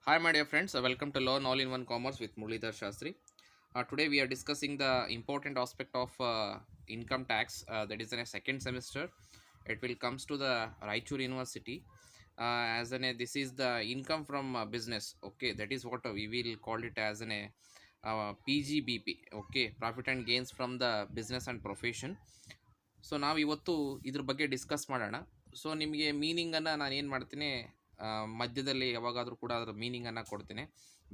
Hi, my dear friends. Welcome to Learn All in One Commerce with Muralidhar Shastri. Today, we are discussing the important aspect of income tax. That is in a second semester. It will comes to the Raichur University. This is the income from business. Okay, that is what we will call it as PGBP. Okay, profit and gains from the business and profession. So ನಾವು ಇವತ್ತು ಇದ್ರ ಬಗ್ಗೆ discuss ಮಾಡೋಣ. So ನಿಮಗೆ ಮೀನಿಂಗನ್ನು ನಾನು ಏನು ಮಾಡ್ತೀನಿ, ಮಧ್ಯದಲ್ಲಿ ಯಾವಾಗಾದರೂ ಕೂಡ ಅದರ ಮೀನಿಂಗನ್ನು ಕೊಡ್ತೀನಿ.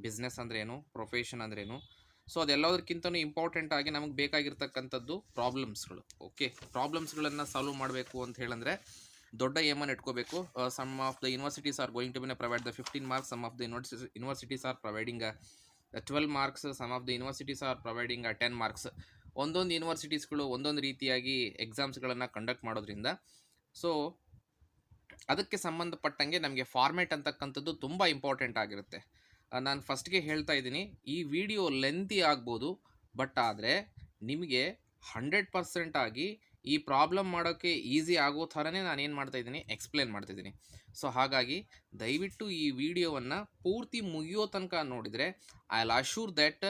ಬಿಸ್ನೆಸ್ ಅಂದ್ರೇನು, ಪ್ರೊಫೆಷನ್ ಅಂದ್ರೇನು. ಸೊ ಅದೆಲ್ಲದಕ್ಕಿಂತಲೂ ಇಂಪಾರ್ಟೆಂಟ್ ಆಗಿ ನಮಗೆ ಬೇಕಾಗಿರ್ತಕ್ಕಂಥದ್ದು ಪ್ರಾಬ್ಲಮ್ಸ್ಗಳು. ಓಕೆ, ಪ್ರಾಬ್ಲಮ್ಸ್ಗಳನ್ನು ಸಾಲ್ವ್ ಮಾಡಬೇಕು ಅಂತ ಹೇಳಂದರೆ ದೊಡ್ಡ ಏಮನ್ನು ಇಟ್ಕೋಬೇಕು. Some of the universities are going to provide the 15 marks. Some of the universities are providing 12 marks. Some of the universities are providing 10 marks. ಒಂದೊಂದು ಯೂನಿವರ್ಸಿಟೀಸ್ಗಳು ಒಂದೊಂದು ರೀತಿಯಾಗಿ ಎಕ್ಸಾಮ್ಸ್ಗಳನ್ನು ಕಂಡಕ್ಟ್ ಮಾಡೋದ್ರಿಂದ ಸೊ ಅದಕ್ಕೆ ಸಂಬಂಧಪಟ್ಟಂಗೆ ನಮಗೆ ಫಾರ್ಮೇಟ್ ಅಂತಕ್ಕಂಥದ್ದು ತುಂಬ ಇಂಪಾರ್ಟೆಂಟ್ ಆಗಿರುತ್ತೆ. ನಾನು ಫಸ್ಟ್ಗೆ ಹೇಳ್ತಾ ಇದ್ದೀನಿ, ಈ ವಿಡಿಯೋ ಲೆಂತಿ ಆಗ್ಬೋದು, ಬಟ್ ಆದರೆ ನಿಮಗೆ 100% ಆಗಿ ಈ ಪ್ರಾಬ್ಲಮ್ ಮಾಡೋಕ್ಕೆ ಈಸಿ ಆಗೋ ಥರನೇ ನಾನು ಏನು ಮಾಡ್ತಾಯಿದ್ದೀನಿ, ಎಕ್ಸ್ಪ್ಲೇನ್ ಮಾಡ್ತಿದ್ದೀನಿ. ಸೊ ಹಾಗಾಗಿ ದಯವಿಟ್ಟು ಈ ವಿಡಿಯೋವನ್ನು ಪೂರ್ತಿ ಮುಗಿಯೋ ತನಕ ನೋಡಿದರೆ I will assure that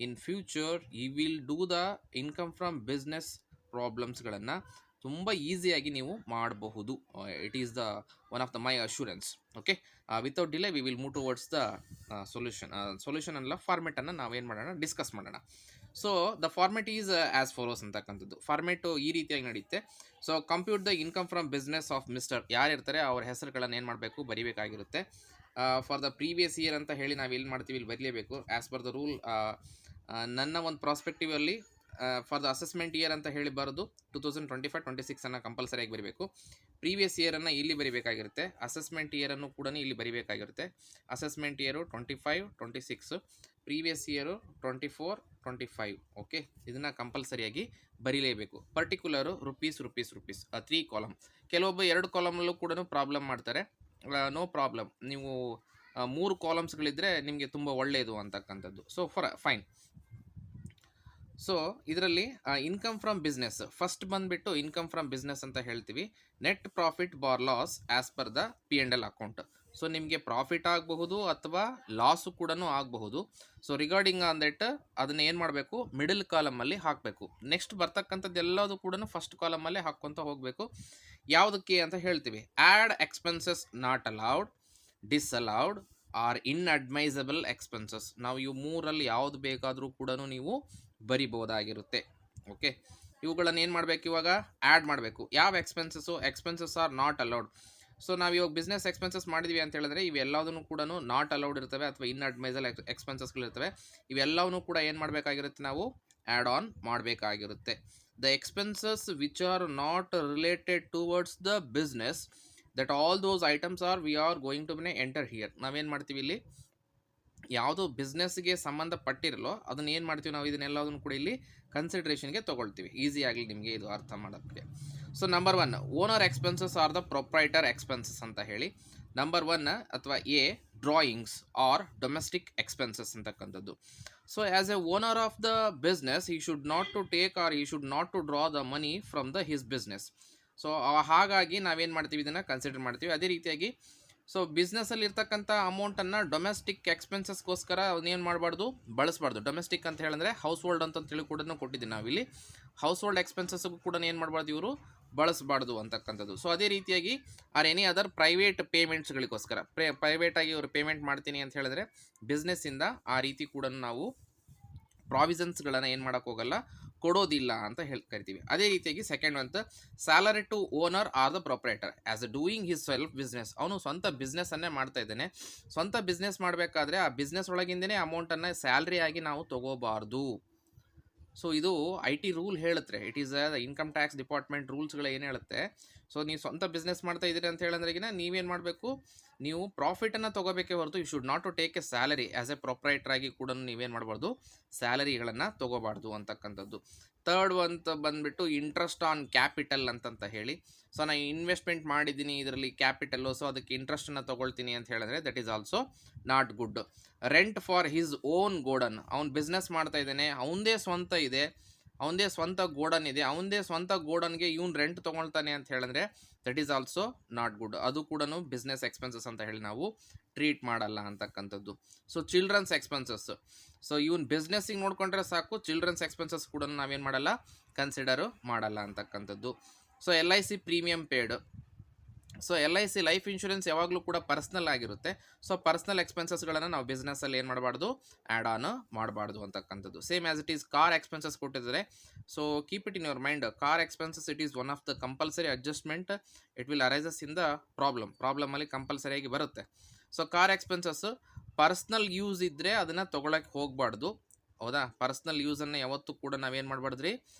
in future you will do the income from business ಪ್ರಾಬ್ಲಮ್ಸ್ಗಳನ್ನು ತುಂಬ ಈಸಿಯಾಗಿ ನೀವು ಮಾಡಬಹುದು. It is the one of the my assurance. Okay, without delay we will move towards the solution ಅಲ್ಲ, ಫಾರ್ಮೆಟನ್ನು ನಾವೇನು ಮಾಡೋಣ, ಡಿಸ್ಕಸ್ ಮಾಡೋಣ. So the format is as follows ಅಂತಕ್ಕಂಥದ್ದು. ಫಾರ್ಮೆಟು ಈ ರೀತಿಯಾಗಿ ನಡೆಯುತ್ತೆ. So compute the income from business of mister, ಯಾರಿರ್ತಾರೆ ಅವ್ರ ಹೆಸರುಗಳನ್ನು ಏನು ಮಾಡಬೇಕು, ಬರೀಬೇಕಾಗಿರುತ್ತೆ. ಫಾರ್ ದ ಪ್ರೀವಿಯಸ್ ಇಯರ್ ಅಂತ ಹೇಳಿ ನಾವು ಎಲ್ಲಿ ಮಾಡ್ತೀವಿ, ಇಲ್ಲಿ ಬರೀಲೇಬೇಕು. ಆ್ಯಸ್ ಪರ್ ದ ರೂಲ್ ನನ್ನ ಒಂದು ಪ್ರಾಸ್ಪೆಕ್ಟಿವಲ್ಲಿ ಫಾರ್ ದ ಅಸೆಸ್ಮೆಂಟ್ ಇಯರ್ ಅಂತ ಹೇಳಿ ಬರೋದು 2025-26 ಅನ್ನು ಕಂಪಲ್ಸರಿಯಾಗಿ ಬರೀಬೇಕು. ಪ್ರೀವಿಯಸ್ ಇಯರನ್ನು ಇಲ್ಲಿ ಬರೀಬೇಕಾಗಿರುತ್ತೆ. ಅಸೆಸ್ಮೆಂಟ್ ಇಯರನ್ನು ಕೂಡ ಇಲ್ಲಿ ಬರೀಬೇಕಾಗಿರುತ್ತೆ. Assessment year 25-26, previous year 24-25. Okay, ಇದನ್ನು ಕಂಪಲ್ಸರಿಯಾಗಿ ಬರೀಲೇಬೇಕು. Particular rupees 3 column. ಕೆಲವೊಬ್ಬ 2 ಕಾಲಮಲ್ಲೂ ಕೂಡ ಪ್ರಾಬ್ಲಮ್ ಮಾಡ್ತಾರೆ. ನೋ ಪ್ರಾಬ್ಲಮ್, ನೀವು 3 ಕಾಲಮ್ಸ್ಗಳಿದ್ದರೆ ನಿಮಗೆ ತುಂಬ ಒಳ್ಳೆಯದು ಅಂತಕ್ಕಂಥದ್ದು. So fine. ಸೊ ಇದರಲ್ಲಿ ಇನ್ಕಮ್ ಫ್ರಮ್ ಬಿಸ್ನೆಸ್ ಫಸ್ಟ್ ಬಂದುಬಿಟ್ಟು ಇನ್ಕಮ್ ಫ್ರಮ್ ಬಿಸ್ನೆಸ್ ಅಂತ ಹೇಳ್ತೀವಿ. Net profit bar loss as per the P&L account. So ನಿಮಗೆ ಪ್ರಾಫಿಟ್ ಆಗಬಹುದು ಅಥವಾ ಲಾಸು ಕೂಡ ಆಗಬಹುದು. ಸೊ ರಿಗಾರ್ಡಿಂಗ್ ಆನ್ ದಟ್ ಅದನ್ನು ಏನು ಮಾಡಬೇಕು, ಮಿಡಲ್ ಕಾಲಮಲ್ಲಿ ಹಾಕಬೇಕು. ನೆಕ್ಸ್ಟ್ ಬರ್ತಕ್ಕಂಥದ್ದು ಎಲ್ಲದೂ ಕೂಡ ಫಸ್ಟ್ ಕಾಲಮಲ್ಲೇ ಹಾಕ್ಕೊತ ಹೋಗಬೇಕು. ಯಾವುದಕ್ಕೆ ಅಂತ ಹೇಳ್ತೀವಿ, add expenses not allowed, disallowed or inadmissible expenses. ನಾವು ಇವು ಮೂರಲ್ಲಿ ಯಾವುದು ಬೇಕಾದರೂ ಕೂಡ ನೀವು ಬರಿಬೋದಾಗಿರುತ್ತೆ. ಓಕೆ, ಇವುಗಳನ್ನು ಏನು ಮಾಡಬೇಕು, ಇವಾಗ ಆ್ಯಡ್ ಮಾಡಬೇಕು. ಯಾವ expenses are not allowed. So ನಾವು ಇವಾಗ ಬಿಸ್ನೆಸ್ ಎಕ್ಸ್ಪೆನ್ಸಸ್ ಮಾಡಿದ್ವಿ ಅಂತ ಹೇಳಿದ್ರೆ ಇವೆಲ್ಲದನ್ನು ಕೂಡ ನಾಟ್ ಅಲೌಡ್ ಇರ್ತವೆ ಅಥವಾ ಇನ್ಅಡ್ಮೈಸಲ್ ಎಕ್ಸ್ಪೆನ್ಸಸ್ಗಳಿರ್ತವೆ. ಇವೆಲ್ಲವನ್ನೂ ಕೂಡ ಏನು ಮಾಡಬೇಕಾಗಿರುತ್ತೆ, ನಾವು ಆ್ಯಡ್ ಆನ್ ಮಾಡಬೇಕಾಗಿರುತ್ತೆ. The expenses which are not related towards the business, that all those items are we are going to enter here. ನಾವೇನು ಮಾಡ್ತೀವಿ, ಇಲ್ಲಿ ಯಾವುದು ಬಿಸ್ನೆಸ್ಗೆ ಸಂಬಂಧಪಟ್ಟಿರಲೋ ಅದನ್ನು ಏನು ಮಾಡ್ತೀವಿ, ನಾವು ಇದನ್ನೆಲ್ಲದನ್ನು ಕೂಡ ಇಲ್ಲಿ ಕನ್ಸಿಡ್ರೇಷನ್ಗೆ ತೊಗೊಳ್ತೀವಿ. ಈಸಿ ಆಗಲಿ ನಿಮಗೆ ಇದು ಅರ್ಥ ಮಾಡೋದಕ್ಕೆ. So number 1 owner expenses are the proprietor expenses ಅಂತ ಹೇಳಿ. ನಂಬರ್ 1 ಅಥವಾ a drawings or domestic expenses ಅಂತಕ್ಕಂಥದ್ದು. So as a owner of the business he should not to take or he should not to draw the money from the his business. So ಹಾಗಾಗಿ ನಾವೇನು ಮಾಡ್ತೀವಿ, ಇದನ್ನು consider ಮಾಡ್ತೀವಿ. ಅದೇ ರೀತಿಯಾಗಿ so ಬಿಸ್ನೆಸ್ಸಲ್ಲಿ ಇರ್ತಕ್ಕಂಥ ಅಮೌಂಟನ್ನು ಡೊಮೆಸ್ಟಿಕ್ ಎಕ್ಸ್ಪೆನ್ಸಸ್ಗೋಸ್ಕರ ಅವನ್ನೇನು ಮಾಡಬಾರ್ದು, ಬಳಸಬಾರ್ದು. ಡೊಮೆಸ್ಟಿಕ್ ಅಂತ ಹೇಳಿದ್ರೆ ಹೌಸ್ ಹೋಲ್ಡ್ ಅಂತೇಳಿ ಕೂಡ ಕೊಟ್ಟಿದ್ದೀವಿ ನಾವಿಲ್ಲಿ. ಹೌಸ್ ಹೋಲ್ಡ್ ಎಕ್ಸ್ಪೆನ್ಸಸ್ಗೂ ಕೂಡ ಏನು ಮಾಡಬಾರ್ದು, ಇವರು ಬಳಸಬಾರ್ದು ಅಂತಕ್ಕಂಥದ್ದು. ಸೊ ಅದೇ ರೀತಿಯಾಗಿ ಆರ್ ಎನಿ ಅದರ್ ಪ್ರೈವೇಟ್ ಪೇಮೆಂಟ್ಸ್ಗಳಿಗೋಸ್ಕರ ಪ್ರೈವೇಟಾಗಿ ಇವರು ಪೇಮೆಂಟ್ ಮಾಡ್ತೀನಿ ಅಂತ ಹೇಳಿದ್ರೆ ಬಿಸ್ನೆಸ್ಸಿಂದ ಆ ರೀತಿ ಕೂಡ ನಾವು ಪ್ರಾವಿಷನ್ಸ್ಗಳನ್ನು ಏನು ಮಾಡೋಕ್ಕೆ ಹೋಗಲ್ಲ, ಕೊಡೋದಿಲ್ಲ ಅಂತ ಕರಿತೀವಿ. ಅದೇ ರೀತಿಯಾಗಿ ಸೆಕೆಂಡ್ ಅಂತ salary to owner or the proprietor as a doing his self business. ಅವನು ಸ್ವಂತ ಬಿಸ್ನೆಸ್ಸನ್ನೇ ಮಾಡ್ತಾ ಇದ್ದಾನೆ. ಸ್ವಂತ ಬಿಸ್ನೆಸ್ ಮಾಡಬೇಕಾದ್ರೆ ಆ ಬಿಸ್ನೆಸ್ ಒಳಗಿಂದನೇ ಅಮೌಂಟನ್ನು ಸ್ಯಾಲ್ರಿ ಆಗಿ ನಾವು ತೊಗೋಬಾರ್ದು. ಸೊ ಇದು IT ರೂಲ್ ಹೇಳುತ್ತೆ. It is the income tax department ರೂಲ್ಸ್ಗಳು ಏನು ಹೇಳುತ್ತೆ. ಸೊ ನೀವು ಸ್ವಂತ ಬಿಸ್ನೆಸ್ ಮಾಡ್ತಾ ಇದ್ದೀರಿ ಅಂತ ಹೇಳಿದ್ರೆಗಿನ ನೀವೇನು ಮಾಡಬೇಕು, ನೀವು ಪ್ರಾಫಿಟನ್ನು ತೊಗೋಬೇಕೇ ಹೊರತು you should not to take a salary. As a proprietor ಆಗಿ ಕೂಡ ನೀವೇನು ಮಾಡಬಾರ್ದು, ಸ್ಯಾಲರಿಗಳನ್ನು ತೊಗೋಬಾರ್ದು ಅಂತಕ್ಕಂಥದ್ದು. ಥರ್ಡ್ ಅಂತ ಬಂದುಬಿಟ್ಟು ಇಂಟ್ರೆಸ್ಟ್ ಆನ್ ಕ್ಯಾಪಿಟಲ್ ಅಂತಂತ ಹೇಳಿ. ಸೊ ನಾನು ಇನ್ವೆಸ್ಟ್ಮೆಂಟ್ ಮಾಡಿದ್ದೀನಿ ಇದರಲ್ಲಿ ಕ್ಯಾಪಿಟಲ್ಲು, ಸೊ ಅದಕ್ಕೆ ಇಂಟ್ರೆಸ್ಟನ್ನು ತೊಗೊಳ್ತೀನಿ ಅಂತ ಹೇಳಿದ್ರೆ that is also not good. Rent for his own godown, ಅವ್ನು ಬಿಸ್ನೆಸ್ ಮಾಡ್ತಾ ಇದ್ದಾನೆ, ಅವನದೇ ಸ್ವಂತ ಇದೆ, ಅವನದೇ ಸ್ವಂತ ಗೋಡನ್ ಇದೆ, ಅವನದೇ ಸ್ವಂತ ಗೋಡನ್ಗೆ ಇವನು ರೆಂಟ್ ತೊಗೊಳ್ತಾನೆ ಅಂತ ಹೇಳಿದ್ರೆ that is also not good. ಅದು ಕೂಡ ಬಿಸ್ನೆಸ್ ಎಕ್ಸ್ಪೆನ್ಸಸ್ ಅಂತ ಹೇಳಿ ನಾವು ಟ್ರೀಟ್ ಮಾಡಲ್ಲ ಅಂತಕ್ಕಂಥದ್ದು. ಸೊ ಚಿಲ್ಡ್ರನ್ಸ್ ಎಕ್ಸ್ಪೆನ್ಸಸ್, ಸೊ ಇವನ್ ಬಿಸ್ನೆಸ್ಸಿಗೆ ನೋಡ್ಕೊಂಡ್ರೆ ಸಾಕು, ಚಿಲ್ಡ್ರನ್ಸ್ ಎಕ್ಸ್ಪೆನ್ಸಸ್ ಕೂಡ ನಾವೇನು ಮಾಡಲ್ಲ, ಕನ್ಸಿಡರು ಮಾಡಲ್ಲ ಅಂತಕ್ಕಂಥದ್ದು. So LIC premium paid, so LIC life insurance ಯಾವಾಗಲೂ ಕೂಡ ಪರ್ಸ್ನಲ್ ಆಗಿರುತ್ತೆ. ಸೊ ಪರ್ಸ್ನಲ್ ಎಕ್ಸ್ಪೆನ್ಸಸ್ಗಳನ್ನು ನಾವು ಬಿಸ್ನೆಸ್ಸಲ್ಲಿ ಏನು ಮಾಡಬಾರ್ದು, ಆ್ಯಡ್ ಆನ್ ಮಾಡಬಾರ್ದು ಅಂತಕ್ಕಂಥದ್ದು. Same as it is car expenses ಕೊಟ್ಟಿದ್ದಾರೆ. So keep it in your mind, car expenses it is one of the compulsory adjustment, it will arises in the ಪ್ರಾಬ್ಲಮಲ್ಲಿ ಕಂಪಲ್ಸರಿಯಾಗಿ ಬರುತ್ತೆ. So car expenses personal use ಇದ್ದರೆ ಅದನ್ನು ತೊಗೊಳಕ್ಕೆ ಹೋಗಬಾರ್ದು, ಹೌದಾ. Personal ಯೂಸನ್ನು ಯಾವತ್ತೂ ಕೂಡ ನಾವೇನು ಮಾಡಬಾರ್ದ್ರಿ,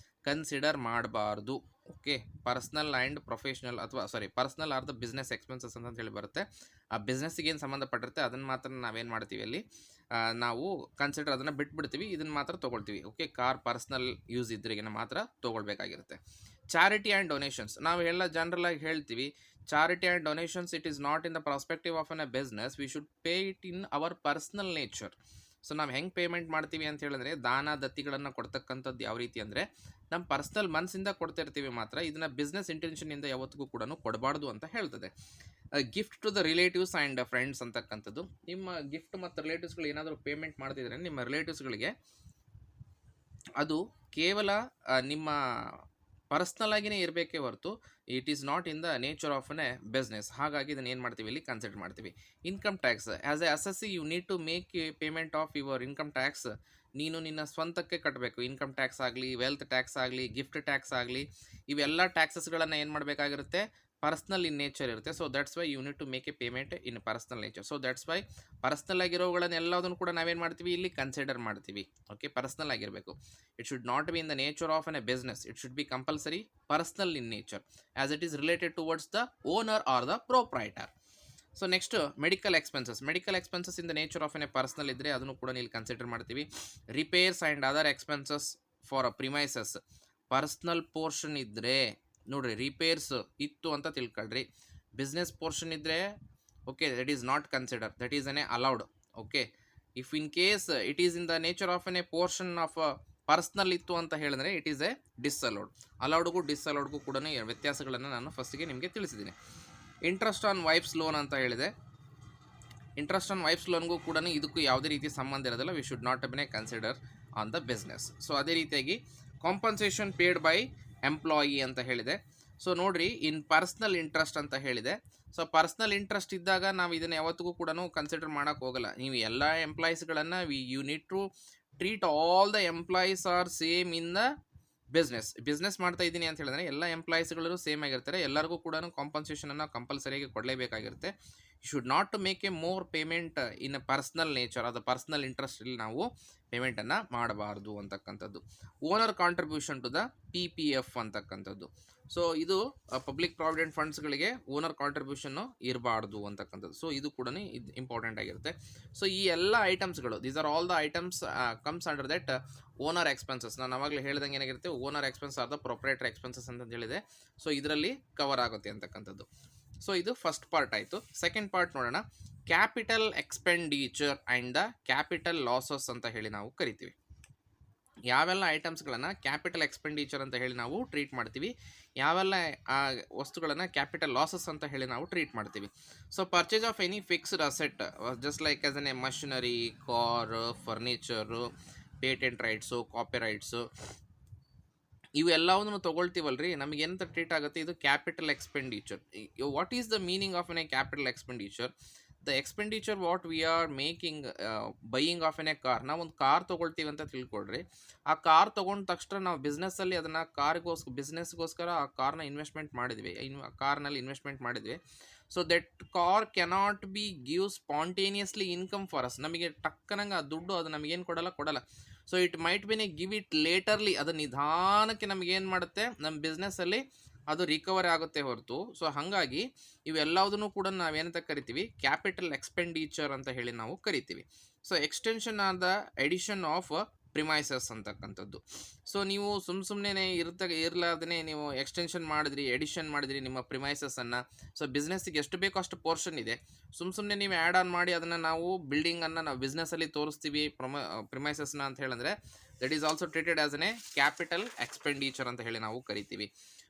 ಕನ್ಸಿಡರ್ ಮಾಡಬಾರ್ದು. ಓಕೆ, ಪರ್ಸ್ನಲ್ ಆ್ಯಂಡ್ ಪ್ರೊಫೆಷ್ನಲ್ ಅಥವಾ personal are the business expenses ಅಂತ ಹೇಳಿ ಬರುತ್ತೆ. ಆ ಬಿಸ್ನೆಸ್ಸಿಗೆ ಏನು ಸಂಬಂಧಪಟ್ಟಿರುತ್ತೆ ಅದನ್ನು ಮಾತ್ರ ನಾವೇನು ಮಾಡ್ತೀವಿ ಅಲ್ಲಿ, ನಾವು ಕನ್ಸಿಡರ್ ಅದನ್ನು ಬಿಟ್ಬಿಡ್ತೀವಿ, ಇದನ್ನು ಮಾತ್ರ ತೊಗೊಳ್ತೀವಿ. ಓಕೆ, ಕಾರ್ ಪರ್ಸ್ನಲ್ ಯೂಸ್ ಇದ್ರಿಗಿನ ಮಾತ್ರ ತೊಗೊಳ್ಬೇಕಾಗಿರುತ್ತೆ. ಚಾರಿಟಿ ಆ್ಯಂಡ್ ಡೊನೇಷನ್ಸ್, ನಾವು ಎಲ್ಲ ಜನರಲ್ ಆಗಿ ಹೇಳ್ತೀವಿ, charity and donations it is not in the prospective of N a business, we should pay it in our personal nature. So ನಾವು ಹೆಂಗೆ ಪೇಮೆಂಟ್ ಮಾಡ್ತೀವಿ ಅಂತ ಹೇಳಿದ್ರೆ, ದಾನ ದತ್ತಿಗಳನ್ನು ಕೊಡ್ತಕ್ಕಂಥದ್ದು ಯಾವ ರೀತಿ ಅಂದರೆ ನಮ್ಮ ಪರ್ಸ್ನಲ್ ಮನಸ್ಸಿಂದ ಕೊಡ್ತಿರ್ತೀವಿ ಮಾತ್ರ, ಇದನ್ನು ಬಿಸ್ನೆಸ್ ಇಂಟೆನ್ಷನಿಂದ ಯಾವತ್ತಿಗೂ ಕೂಡ ಕೊಡಬಾರ್ದು ಅಂತ ಹೇಳ್ತದೆ. Gift to the relatives and friends ಅಂತಕ್ಕಂಥದ್ದು, ನಿಮ್ಮ ಗಿಫ್ಟ್ ಮತ್ತು ರಿಲೇಟಿವ್ಸ್ಗಳು ಏನಾದರೂ ಪೇಮೆಂಟ್ ಮಾಡ್ತಿದ್ರೆ ನಿಮ್ಮ ರಿಲೇಟಿವ್ಸ್ಗಳಿಗೆ ಅದು ಕೇವಲ ನಿಮ್ಮ ಪರ್ಸ್ನಲ್ ಆಗಿನೇ ಇರಬೇಕೇ ಹೊರತು it is not in the nature of a business. ಹಾಗಾಗಿ ಇದನ್ನು ಏನು ಮಾಡ್ತೀವಿ, ಇಲ್ಲಿ ಕನ್ಸಿಡರ್ ಮಾಡ್ತೀವಿ. Income tax, as a assessee you need to make payment of your income tax. ನೀನು ನಿನ್ನ ಸ್ವಂತಕ್ಕೆ ಕಟ್ಟಬೇಕು. ಇನ್ಕಮ್ ಟ್ಯಾಕ್ಸ್ ಆಗಲಿ, ವೆಲ್ತ್ ಟ್ಯಾಕ್ಸ್ ಆಗಲಿ, ಗಿಫ್ಟ್ ಟ್ಯಾಕ್ಸ್ ಆಗಲಿ, ಇವೆಲ್ಲ ಟ್ಯಾಕ್ಸಸ್ಗಳನ್ನು ಏನು ಮಾಡಬೇಕಾಗಿರುತ್ತೆ, ಪರ್ಸ್ನಲ್ ಇನ್ ನೇಚರ್ ಇರುತ್ತೆ. So that's why you need to make a payment in personal nature. So that's Y personal ಆಗಿರೋಗಳನ್ನ ಎಲ್ಲದನ್ನು ಕೂಡ ನಾವೇನು ಮಾಡ್ತೀವಿ, ಇಲ್ಲಿ ಕನ್ಸಿಡರ್ ಮಾಡ್ತೀವಿ. ಓಕೆ, ಪರ್ಸ್ನಲ್ ಆಗಿರಬೇಕು. It should not be in the nature of an a business, it should be compulsory personal in nature as it is related towards the owner or the proprietor. So next medical expenses. Medical expenses in the nature of an A personal ಇದ್ದರೆ ಅದನ್ನು ಕೂಡ ಇಲ್ಲಿ consider ಮಾಡ್ತೀವಿ. Repairs and other expenses for a premises, personal portion ಇದ್ದರೆ ನೋಡಿರಿ, repairs ಇತ್ತು ಅಂತ ತಿಳ್ಕೊಳ್ರಿ. Business portion ಇದ್ದರೆ okay, that is not consider, that is N A allowed. Okay, if in case it is in the nature of an A portion of personal ಇತ್ತು ಅಂತ ಹೇಳಿದ್ರೆ it is A ಡಿಸ್ಅಲೌಡ್. ಅಲೌಡ್ಗೂ ಡಿಸ್ಅಲೌಡ್ಗೂ ಕೂಡ ವ್ಯತ್ಯಾಸಗಳನ್ನು ನಾನು ಫಸ್ಟಿಗೆ ನಿಮಗೆ ತಿಳಿಸಿದ್ದೀನಿ. ಇಂಟ್ರೆಸ್ಟ್ ಆನ್ ವೈಫ್ಸ್ ಲೋನ್ ಅಂತ ಹೇಳಿದೆ. ಇಂಟ್ರೆಸ್ಟ್ ಆನ್ ವೈಫ್ಸ್ ಲೋನ್ಗೂ ಕೂಡ ಇದಕ್ಕೂ ಯಾವುದೇ ರೀತಿ ಸಂಬಂಧ ಇರೋದಿಲ್ಲ. V should not be consider on the business. So ಅದೇ ರೀತಿಯಾಗಿ ಕಾಂಪನ್ಸೇಷನ್ ಪೇಡ್ ಬೈ ಎಂಪ್ಲಾಯಿ ಅಂತ ಹೇಳಿದೆ. ಸೊ ನೋಡ್ರಿ, ಇನ್ ಪರ್ಸ್ನಲ್ ಇಂಟ್ರೆಸ್ಟ್ ಅಂತ ಹೇಳಿದೆ. ಸೊ ಪರ್ಸ್ನಲ್ ಇಂಟ್ರೆಸ್ಟ್ ಇದ್ದಾಗ ನಾವು ಇದನ್ನು ಯಾವತ್ತಿಗೂ ಕೂಡ ಕನ್ಸಿಡರ್ ಮಾಡೋಕ್ಕೆ ಹೋಗಲ್ಲ. ನೀವು ಎಲ್ಲ ಎಂಪ್ಲಾಯೀಸ್ಗಳನ್ನು you need to treat all the employees are same in the business ಮಾಡ್ತಾ ಇದ್ದೀನಿ ಅಂತ ಹೇಳಿದ್ರೆ ಎಲ್ಲ ಎಂಪ್ಲಾಯೀಸ್ಗಳು ಸೇಮ್ ಆಗಿರ್ತಾರೆ. ಎಲ್ಲರಿಗೂ ಕೂಡ ಕಾಂಪನ್ಸೇಷನನ್ನು ಕಂಪಲ್ಸರಿಯಾಗಿ ಕೊಡಲೇಬೇಕಾಗಿರುತ್ತೆ. You should not to make a more payment in a personal nature, ಅದು ಪರ್ಸ್ನಲ್ ಇಂಟ್ರೆಸ್ಟಲ್ಲಿ ನಾವು ಪೇಮೆಂಟನ್ನು ಮಾಡಬಾರ್ದು ಅಂತಕ್ಕಂಥದ್ದು. Owner contribution to the PPF ಅಂತಕ್ಕಂಥದ್ದು. ಸೊ ಇದು ಪಬ್ಲಿಕ್ ಪ್ರಾವಿಡೆಂಟ್ ಫಂಡ್ಸ್ಗಳಿಗೆ ಓನರ್ ಕಾಂಟ್ರಿಬ್ಯೂಷನ್ನು ಇರಬಾರ್ದು ಅಂತಕ್ಕಂಥದ್ದು. ಸೊ ಇದು ಕೂಡ ಇದು ಇಂಪಾರ್ಟೆಂಟ್ ಆಗಿರುತ್ತೆ. ಸೊ ಈ ಎಲ್ಲ ಐಟಮ್ಸ್ಗಳು, these are all the items comes under that owner expenses. ನಾನು ಅವಾಗಲೇ ಹೇಳಿದಂಗೆ ಏನಾಗಿರುತ್ತೆ, owner expense are the proprietor expenses ಅಂತ ಹೇಳಿದೆ. ಸೊ ಇದರಲ್ಲಿ ಕವರ್ ಆಗುತ್ತೆ ಅಂತಕ್ಕಂಥದ್ದು. ಸೊ ಇದು ಫಸ್ಟ್ ಪಾರ್ಟ್ ಆಯಿತು. ಸೆಕೆಂಡ್ ಪಾರ್ಟ್ ನೋಡೋಣ. Capital expenditure and the capital losses ಅಂತ ಹೇಳಿ ನಾವು ಕರಿತೀವಿ. ಯಾವೆಲ್ಲ ಐಟಮ್ಸ್ಗಳನ್ನು ಕ್ಯಾಪಿಟಲ್ ಎಕ್ಸ್ಪೆಂಡಿಚರ್ ಅಂತ ಹೇಳಿ ನಾವು ಟ್ರೀಟ್ ಮಾಡ್ತೀವಿ, ಯಾವೆಲ್ಲ ವಸ್ತುಗಳನ್ನು ಕ್ಯಾಪಿಟಲ್ ಲಾಸಸ್ ಅಂತ ಹೇಳಿ ನಾವು ಟ್ರೀಟ್ ಮಾಡ್ತೀವಿ. So purchase of any fixed asset just like as an a machinery, car, furniture, patent rights, copy rights, ಇವೆಲ್ಲವನ್ನು ತೊಗೊಳ್ತೀವಲ್ರಿ, ನಮಗೇನಂತ ಟ್ರೀಟ್ ಆಗುತ್ತೆ, ಇದು capital expenditure. What is the meaning of an a capital expenditure? The expenditure what we are making buying of an a car. ನಾವು ಒಂದು car ತೊಗೊಳ್ತೀವಿ ಅಂತ ತಿಳ್ಕೊಳ್ರಿ. ಆ ಕಾರ್ ತೊಗೊಂಡ ತಕ್ಷಣ ನಾವು ಬಿಸ್ನೆಸ್ಸಲ್ಲಿ ಅದನ್ನು ಬಿಸ್ನೆಸ್ಗೋಸ್ಕರ ಆ ಕಾರ್ನ ಇನ್ವೆಸ್ಟ್ಮೆಂಟ್ ಮಾಡಿದ್ವಿ, ಕಾರ್ನಲ್ಲಿ ಇನ್ವೆಸ್ಟ್ಮೆಂಟ್ ಮಾಡಿದ್ವಿ. So that car cannot be give spontaneously income for us. ನಮಗೆ ಟಕ್ಕನಂಗೆ ಆ ದುಡ್ಡು ಅದು ನಮಗೇನು ಕೊಡಲ್ಲ. So it might been give it laterly, ಅದು ನಿಧಾನಕ್ಕೆ ನಮಗೇನು ಮಾಡುತ್ತೆ, ನಮ್ಮ ಬಿಸ್ನೆಸ್ಸಲ್ಲಿ ಅದು ರಿಕವರಿ ಆಗುತ್ತೆ ಹೊರತು. ಸೊ ಹಾಗಾಗಿ ಇವೆಲ್ಲದನ್ನು ಕೂಡ ನಾವೇನಂತ ಕರಿತೀವಿ, ಕ್ಯಾಪಿಟಲ್ ಎಕ್ಸ್ಪೆಂಡಿಚರ್ ಅಂತ ಹೇಳಿ ನಾವು ಕರಿತೀವಿ. So extension or the addition of premises ಅಂತಕ್ಕಂಥದ್ದು. ಸೊ ನೀವು ಸುಮ್ಮನೆ ಇರಲಾರ್ದೇ ನೀವು ಎಕ್ಸ್ಟೆನ್ಷನ್ ಮಾಡಿದ್ರಿ, ಎಡಿಷನ್ ಮಾಡಿದ್ರಿ ನಿಮ್ಮ ಪ್ರಿಮೈಸಸ್ಸನ್ನು. ಸೊ ಬಿಸ್ನೆಸ್ಸಿಗೆ ಎಷ್ಟು ಬೇಕೋ ಅಷ್ಟು ಪೋರ್ಷನ್ ಇದೆ, ಸುಮ್ಮನೆ ನೀವು ಆ್ಯಡ್ ಆನ್ ಮಾಡಿ ಅದನ್ನು ನಾವು ಬಿಲ್ಡಿಂಗನ್ನು ನಾವು ಬಿಸ್ನೆಸ್ಸಲ್ಲಿ ತೋರಿಸ್ತೀವಿ ಪ್ರಿಮೈಸಸ್ನ ಅಂತ ಹೇಳಿದ್ರೆ that is also treated as an a capital expenditure ಅಂತ ಹೇಳಿ ನಾವು ಕರಿತೀವಿ.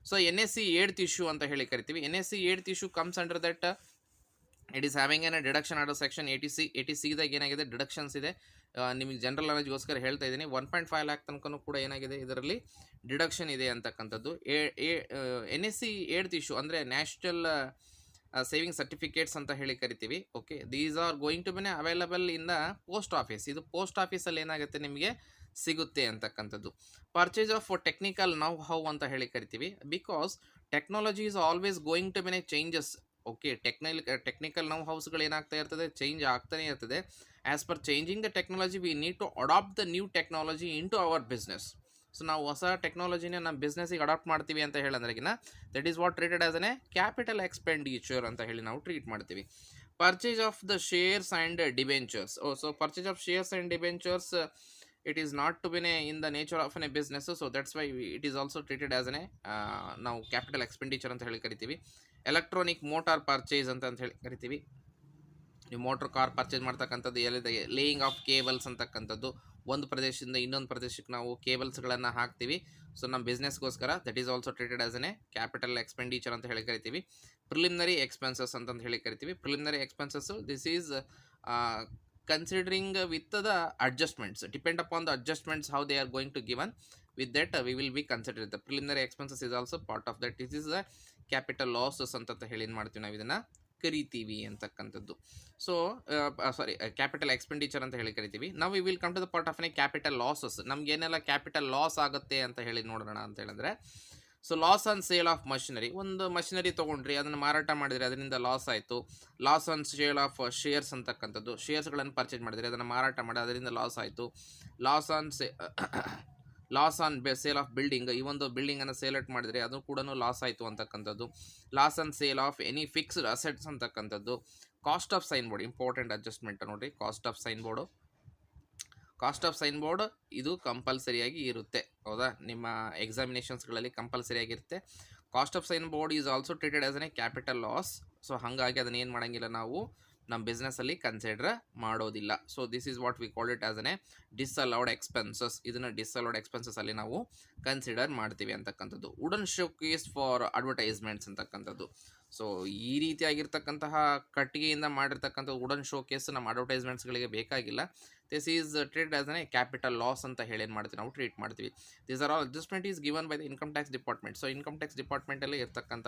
ಸೊ NSE 8th ಇಶ್ಯೂ ಅಂತ ಹೇಳಿ ಕರಿತೀವಿ. NSE 8th issue comes under that it is having N deduction order section 80C ದಾಗ ಏನಾಗಿದೆ ಡಿಡಕ್ಷನ್ಸ್ ಇದೆ. ನಿಮಗೆ ಜನರಲ್ ನಾಲೆಜ್ಗೋಸ್ಕರ ಹೇಳ್ತಾ ಇದ್ದೀನಿ. 1.5 ಲ್ಯಾಕ್ ತನಕನೂ ಕೂಡ ಏನಾಗಿದೆ ಇದರಲ್ಲಿ ಡಿಡಕ್ಷನ್ ಇದೆ ಅಂತಕ್ಕಂಥದ್ದು. NSC 8th ಇಶ್ಯೂ ಅಂದರೆ ನ್ಯಾಷನಲ್ ಸೇವಿಂಗ್ ಸರ್ಟಿಫಿಕೇಟ್ಸ್ ಅಂತ ಹೇಳಿ ಕರಿತೀವಿ. Okay, these are going to be available in the post office. ಇದು ಪೋಸ್ಟ್ ಆಫೀಸಲ್ಲಿ ಏನಾಗುತ್ತೆ ನಿಮಗೆ ಸಿಗುತ್ತೆ ಅಂತಕ್ಕಂಥದ್ದು. Purchase of technical know how ಅಂತ ಹೇಳಿ ಕರಿತೀವಿ. Because technology is always going to be changes. Okay, technical know ಹೌಸ್ಗಳು ಏನಾಗ್ತಾ ಇರ್ತದೆ, ಚೇಂಜ್ ಆಗ್ತಾನೆ ಇರ್ತದೆ. As per changing the technology we need to adapt the new technology into our business. So ನಾವು ಹೊಸ ಟೆಕ್ನಾಲಜಿನ ನಮ್ಮ ಬಿಸ್ನೆಸ್ಸಿಗೆ ಅಡಾಪ್ಟ್ ಮಾಡ್ತೀವಿ ಅಂತ ಹೇಳಂದ್ರೆಗಿನ that is what treated as a capital expenditure ಅಂತ ಹೇಳಿ ನಾವು ಟ್ರೀಟ್ ಮಾಡ್ತೀವಿ. Purchase of the shares and debentures. So purchase of shares and debentures it is not to be in the nature of a business, so that's why it is also treated as ನಾವು capital expenditure ಅಂತ ಹೇಳಿ ಕರಿತೀವಿ. Electronic motor purchase ಅಂತ ಹೇಳಿ ಕರಿತೀವಿ. ನೀವು motor car purchase ಮಾಡ್ತಕ್ಕಂಥದ್ದು, ಎಲ್ಲಿದೆ ಲೇಯಿಂಗ್ ಆಫ್ ಕೇಬಲ್ಸ್ ಅಂತಕ್ಕಂಥದ್ದು. ಒಂದು ಪ್ರದೇಶದಿಂದ ಇನ್ನೊಂದು ಪ್ರದೇಶಕ್ಕೆ ನಾವು ಕೇಬಲ್ಸ್ಗಳನ್ನು ಹಾಕ್ತೀವಿ. ಸೊ ನಮ್ಮ ಬಿಸ್ನೆಸ್ಗೋಸ್ಕರ that is also treated as capital expenditure ಅಂತ ಹೇಳಿ ಕರಿತೀವಿ. ಪ್ರಿಲಿಮಿನರಿ ಎಕ್ಸ್ಪೆನ್ಸಸ್ ಅಂತ ಹೇಳಿ ಕರಿತೀವಿ. Preliminary expenses this is considering with the adjustments, depend upon the adjustments how they are going to given, with that we will be considered the preliminary expenses is also part of that. This is a capital losses ಅಂತ ಹೇಳಿ ಏನು ಮಾಡ್ತೀವಿ ನಾವು ಇದನ್ನು ಕರಿತೀವಿ ಅಂತಕ್ಕಂಥದ್ದು. So sorry capital expenditure ಅಂತ ಹೇಳಿ ಕರಿತೀವಿ. ನಾವು we will come to the part of capital losses. ನಮ್ಗೆ ಏನೆಲ್ಲ ಕ್ಯಾಪಿಟಲ್ ಲಾಸ್ ಆಗುತ್ತೆ ಅಂತ ಹೇಳಿ ನೋಡೋಣ ಅಂತ ಹೇಳಿದ್ರೆ, so loss on sale of machinery. ಒಂದು ಮಷಿನರಿ ತೊಗೊಂಡ್ರಿ, ಅದನ್ನು ಮಾರಾಟ ಮಾಡಿದರೆ ಅದರಿಂದ ಲಾಸ್ ಆಯಿತು. Loss on sale of shares ಅಂತಕ್ಕಂಥದ್ದು, ಶೇರ್ಸ್ಗಳನ್ನು ಪರ್ಚೇಸ್ ಮಾಡಿದರೆ ಅದನ್ನು ಮಾರಾಟ ಮಾಡಿ ಅದರಿಂದ ಲಾಸ್ ಆಯಿತು. Loss on sale of building, ಈ ಒಂದು ಬಿಲ್ಡಿಂಗನ್ನು ಸೇಲೆಕ್ಟ್ ಮಾಡಿದರೆ ಅದು ಕೂಡ ಲಾಸ್ ಆಯಿತು ಅಂತಕ್ಕಂಥದ್ದು. Loss on sale of any fixed assets ಅಂತಕ್ಕಂಥದ್ದು. Cost of sign board important adjustment ನೋಡಿರಿ. ಕಾಸ್ಟ್ ಆಫ್ ಸೈನ್ ಬೋರ್ಡ್ ಇದು ಕಂಪಲ್ಸರಿಯಾಗಿ ಇರುತ್ತೆ, ಹೌದಾ? ನಿಮ್ಮ ಎಕ್ಸಾಮಿನೇಷನ್ಸ್ಗಳಲ್ಲಿ ಕಂಪಲ್ಸರಿಯಾಗಿರುತ್ತೆ. Cost of sign board is also treated as capital loss. So ಹಾಗಾಗಿ ಅದನ್ನ ಏನು ಮಾಡೋಂಗಿಲ್ಲ, ನಾವು ನಮ್ಮ ಬಿಸ್ನೆಸ್ಸಲ್ಲಿ ಕನ್ಸಿಡರ್ ಮಾಡೋದಿಲ್ಲ. So this is what we call it as disallowed expenses. ಇದನ್ನು ಡಿಸ್ಅಲೌಡ್ ಎಕ್ಸ್ಪೆನ್ಸಸ್ಸಲ್ಲಿ ನಾವು ಕನ್ಸಿಡರ್ ಮಾಡ್ತೀವಿ ಅಂತಕ್ಕಂಥದ್ದು. ವುಡನ್ ಶೋಕೇಸ್ ಫಾರ್ ಅಡ್ವರ್ಟೈಸ್ಮೆಂಟ್ಸ್ ಅಂತಕ್ಕಂಥದ್ದು. ಸೊ ಈ ರೀತಿಯಾಗಿರ್ತಕ್ಕಂತಹ ಕಟ್ಟಿಗೆಯಿಂದ ಮಾಡಿರ್ತಕ್ಕಂಥ ವುಡನ್ ಶೋಕೇಸ್ ನಮ್ಮ ಅಡ್ವರ್ಟೈಸ್ಮೆಂಟ್ಸ್ಗಳಿಗೆ ಬೇಕಾಗಿಲ್ಲ. This is treated as capital loss ಅಂತ ಹೇಳಿ ಏನು ಮಾಡ್ತೀವಿ, ನಾವು ಟ್ರೀಟ್ ಮಾಡ್ತೀವಿ. These are all adjustment is given by the income tax department. So income tax ಡಿಪಾರ್ಟ್ಮೆಂಟಲ್ಲಿ ಇರ್ತಕ್ಕಂಥ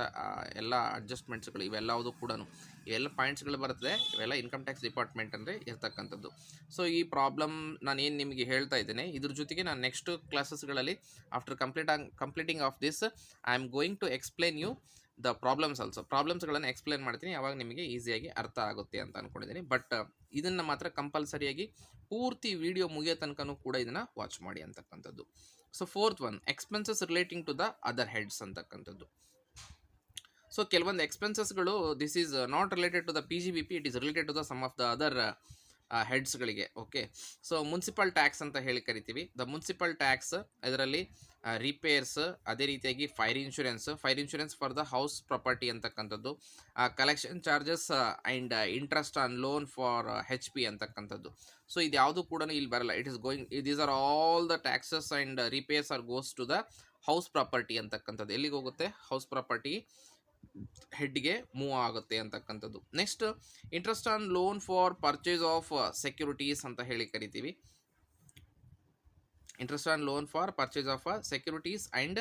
ಎಲ್ಲ ಅಡ್ಜಸ್ಟ್ಮೆಂಟ್ಸ್ಗಳು ಇವೆಲ್ಲವುದು ಕೂಡ ಇವೆಲ್ಲ ಪಾಯಿಂಟ್ಸ್ಗಳು ಬರ್ತದೆ, ಇವೆಲ್ಲ ಇನ್ಕಮ್ ಟ್ಯಾಕ್ಸ್ ಡಿಪಾರ್ಟ್ಮೆಂಟ್ ಅಂದರೆ ಇರ್ತಕ್ಕಂಥದ್ದು. ಸೊ ಈ ಪ್ರಾಬ್ಲಮ್ ನಾನು ಏನು ನಿಮಗೆ ಹೇಳ್ತಾ ಇದ್ದೇನೆ, ಇದ್ರ ಜೊತೆಗೆ ನಾನು ನೆಕ್ಸ್ಟ್ ಕ್ಲಾಸಸ್ಗಳಲ್ಲಿ after completing of this I am going to explain you the problems also. ಪ್ರಾಬ್ಲಮ್ಸ್ಗಳನ್ನು ಎಕ್ಸ್ಪ್ಲೇನ್ ಮಾಡ್ತೀನಿ, ಆವಾಗ ನಿಮಗೆ ಈಸಿಯಾಗಿ ಅರ್ಥ ಆಗುತ್ತೆ ಅಂತ ಅಂದ್ಕೊಂಡಿದ್ದೀನಿ. ಬಟ್ ಇದನ್ನು ಮಾತ್ರ ಕಂಪಲ್ಸರಿಯಾಗಿ ಪೂರ್ತಿ ವಿಡಿಯೋ ಮುಗಿಯೋ ತನಕನೂ ಕೂಡ ಇದನ್ನು ವಾಚ್ ಮಾಡಿ ಅಂತಕ್ಕಂಥದ್ದು. So fourth one, expenses relating to the other heads ಅಂತಕ್ಕಂಥದ್ದು. ಸೊ ಕೆಲವೊಂದು ಎಕ್ಸ್ಪೆನ್ಸಸ್ಗಳು this is not related to the PGBP, it is related to the some of the other ಹೆಡ್ಸ್ಗಳಿಗೆ. ಓಕೆ, ಸೊ ಮುನ್ಸಿಪಲ್ ಟ್ಯಾಕ್ಸ್ ಅಂತ ಹೇಳಿ ಕರಿತೀವಿ. The municipal tax ಇದರಲ್ಲಿ repairs, ಅದೇ ರೀತಿಯಾಗಿ fire insurance for the house property ಅಂತಕ್ಕಂಥದ್ದು, collection charges and interest on loan for HP ಅಂತಕ್ಕಂಥದ್ದು. So ಇದು ಯಾವುದು ಕೂಡ ಇಲ್ಲಿ ಬರಲ್ಲ. It is going, these are all the taxes and repairs or goes to the house property ಅಂತಕ್ಕಂಥದ್ದು. ಎಲ್ಲಿಗೆ ಹೋಗುತ್ತೆ? ಹೌಸ್ ಪ್ರಾಪರ್ಟಿ ಹೆಡ್ಗೆ ಮೂವ್ ಆಗುತ್ತೆ ಅಂತಕ್ಕಂಥದ್ದು. Next, interest on loan for purchase of securities ಅಂತ ಹೇಳಿ ಕರಿತೀವಿ. Interest on loan for purchase of securities and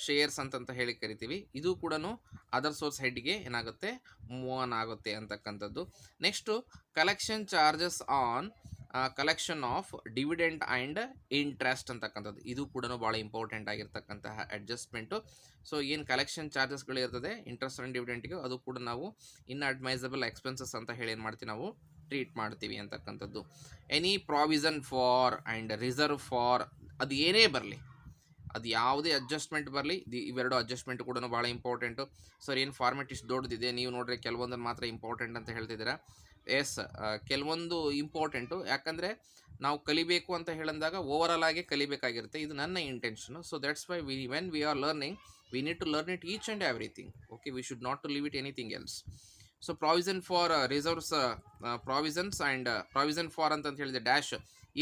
shares ಅಂತ ಹೇಳಿ ಕರಿತೀವಿ. ಇದು ಕೂಡ ಅದರ್ ಸೋರ್ಸ್ ಹೆಡ್ಗೆ ಏನಾಗುತ್ತೆ, ಮೂವ್ ಆನ್ ಆಗುತ್ತೆ ಅಂತಕ್ಕಂಥದ್ದು. Next, collection charges on collection of dividend and interest ಅಂತಕ್ಕಂಥದ್ದು. ಇದು ಕೂಡ ಭಾಳ ಇಂಪಾರ್ಟೆಂಟ್ ಆಗಿರ್ತಕ್ಕಂತಹ ಅಡ್ಜಸ್ಟ್ಮೆಂಟು. ಸೊ ಏನು ಕಲೆಕ್ಷನ್ ಚಾರ್ಜಸ್ಗಳು ಇರ್ತದೆ ಇಂಟ್ರೆಸ್ಟ್ ಆ್ಯಂಡ್ ಡಿವಿಡೆಂಟ್ಗೆ, ಅದು ಕೂಡ ನಾವು ಇನ್ಅಡ್ಮೈಸಬಲ್ ಎಕ್ಸ್ಪೆನ್ಸಸ್ ಅಂತ ಹೇಳಿ ಏನು ಮಾಡ್ತೀವಿ, ನಾವು ಟ್ರೀಟ್ ಮಾಡ್ತೀವಿ ಅಂತಕ್ಕಂಥದ್ದು. Any provision for and reserve for, ಅದು ಏನೇ ಬರಲಿ, ಅದು ಯಾವುದೇ ಅಡ್ಜಸ್ಟ್ಮೆಂಟ್ ಬರಲಿ, ಇವೆರಡು ಅಡ್ಜಸ್ಟ್ಮೆಂಟ್ ಕೂಡ ಭಾಳ ಇಂಪಾರ್ಟೆಂಟು. ಸರ್ ಏನು ಫಾರ್ಮೆಟ್ ಇಷ್ಟು ದೊಡ್ಡದಿದೆ, ನೀವು ನೋಡ್ರಿ ಕೆಲವೊಂದನ್ನು ಮಾತ್ರ ಇಂಪಾರ್ಟೆಂಟ್ ಅಂತ ಹೇಳ್ತಿದ್ದೀರಾ. ಎಸ್, ಕೆಲವೊಂದು ಇಂಪಾರ್ಟೆಂಟು, ಯಾಕಂದರೆ ನಾವು ಕಲಿಬೇಕು ಅಂತ ಹೇಳಿದಾಗ ಓವರಾಲ್ ಆಗಿ ಕಲಿಬೇಕಾಗಿರುತ್ತೆ. ಇದು ನನ್ನ intention. So that's why when we are learning we need to learn it each and everything. Okay, we should not to leave it anything else. So provision for reserves, provisions and provision for ಅಂತ ಹೇಳಿದ್ರೆ dash,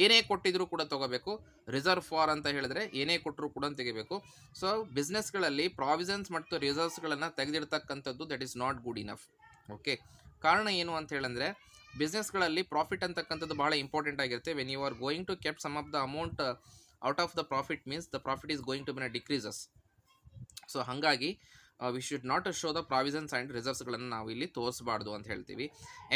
ಏನೇ ಕೊಟ್ಟಿದ್ರು ಕೂಡ ತೊಗೋಬೇಕು. Reserve for ಅಂತ ಹೇಳಿದ್ರೆ ಏನೇ ಕೊಟ್ಟರು ಕೂಡ ತೆಗಿಬೇಕು. ಸೊ ಬಿಸ್ನೆಸ್ಗಳಲ್ಲಿ ಪ್ರಾವಿಷನ್ಸ್ ಮತ್ತು ರಿಸರ್ವ್ಸ್ಗಳನ್ನು ತೆಗೆದಿಡ್ತಕ್ಕಂಥದ್ದು that is not good enough. Okay, ಕಾರಣ ಏನು ಅಂತ ಹೇಳಿದ್ರೆ ಬಿಸ್ನೆಸ್ಗಳಲ್ಲಿ ಪ್ರಾಫಿಟ್ ಅಂತಕ್ಕಂಥದ್ದು ಬಹಳ ಇಂಪಾರ್ಟೆಂಟ್ ಆಗಿರುತ್ತೆ. When you are going to keep some of the amount out of the profit means the profit is going to been decreases. So ಹಾಗಾಗಿ we should not show the provisions and ರಿಸರ್ವ್ಸ್ಗಳನ್ನು ನಾವು ಇಲ್ಲಿ ತೋರಿಸಬಾರ್ದು ಅಂತ ಹೇಳ್ತೀವಿ.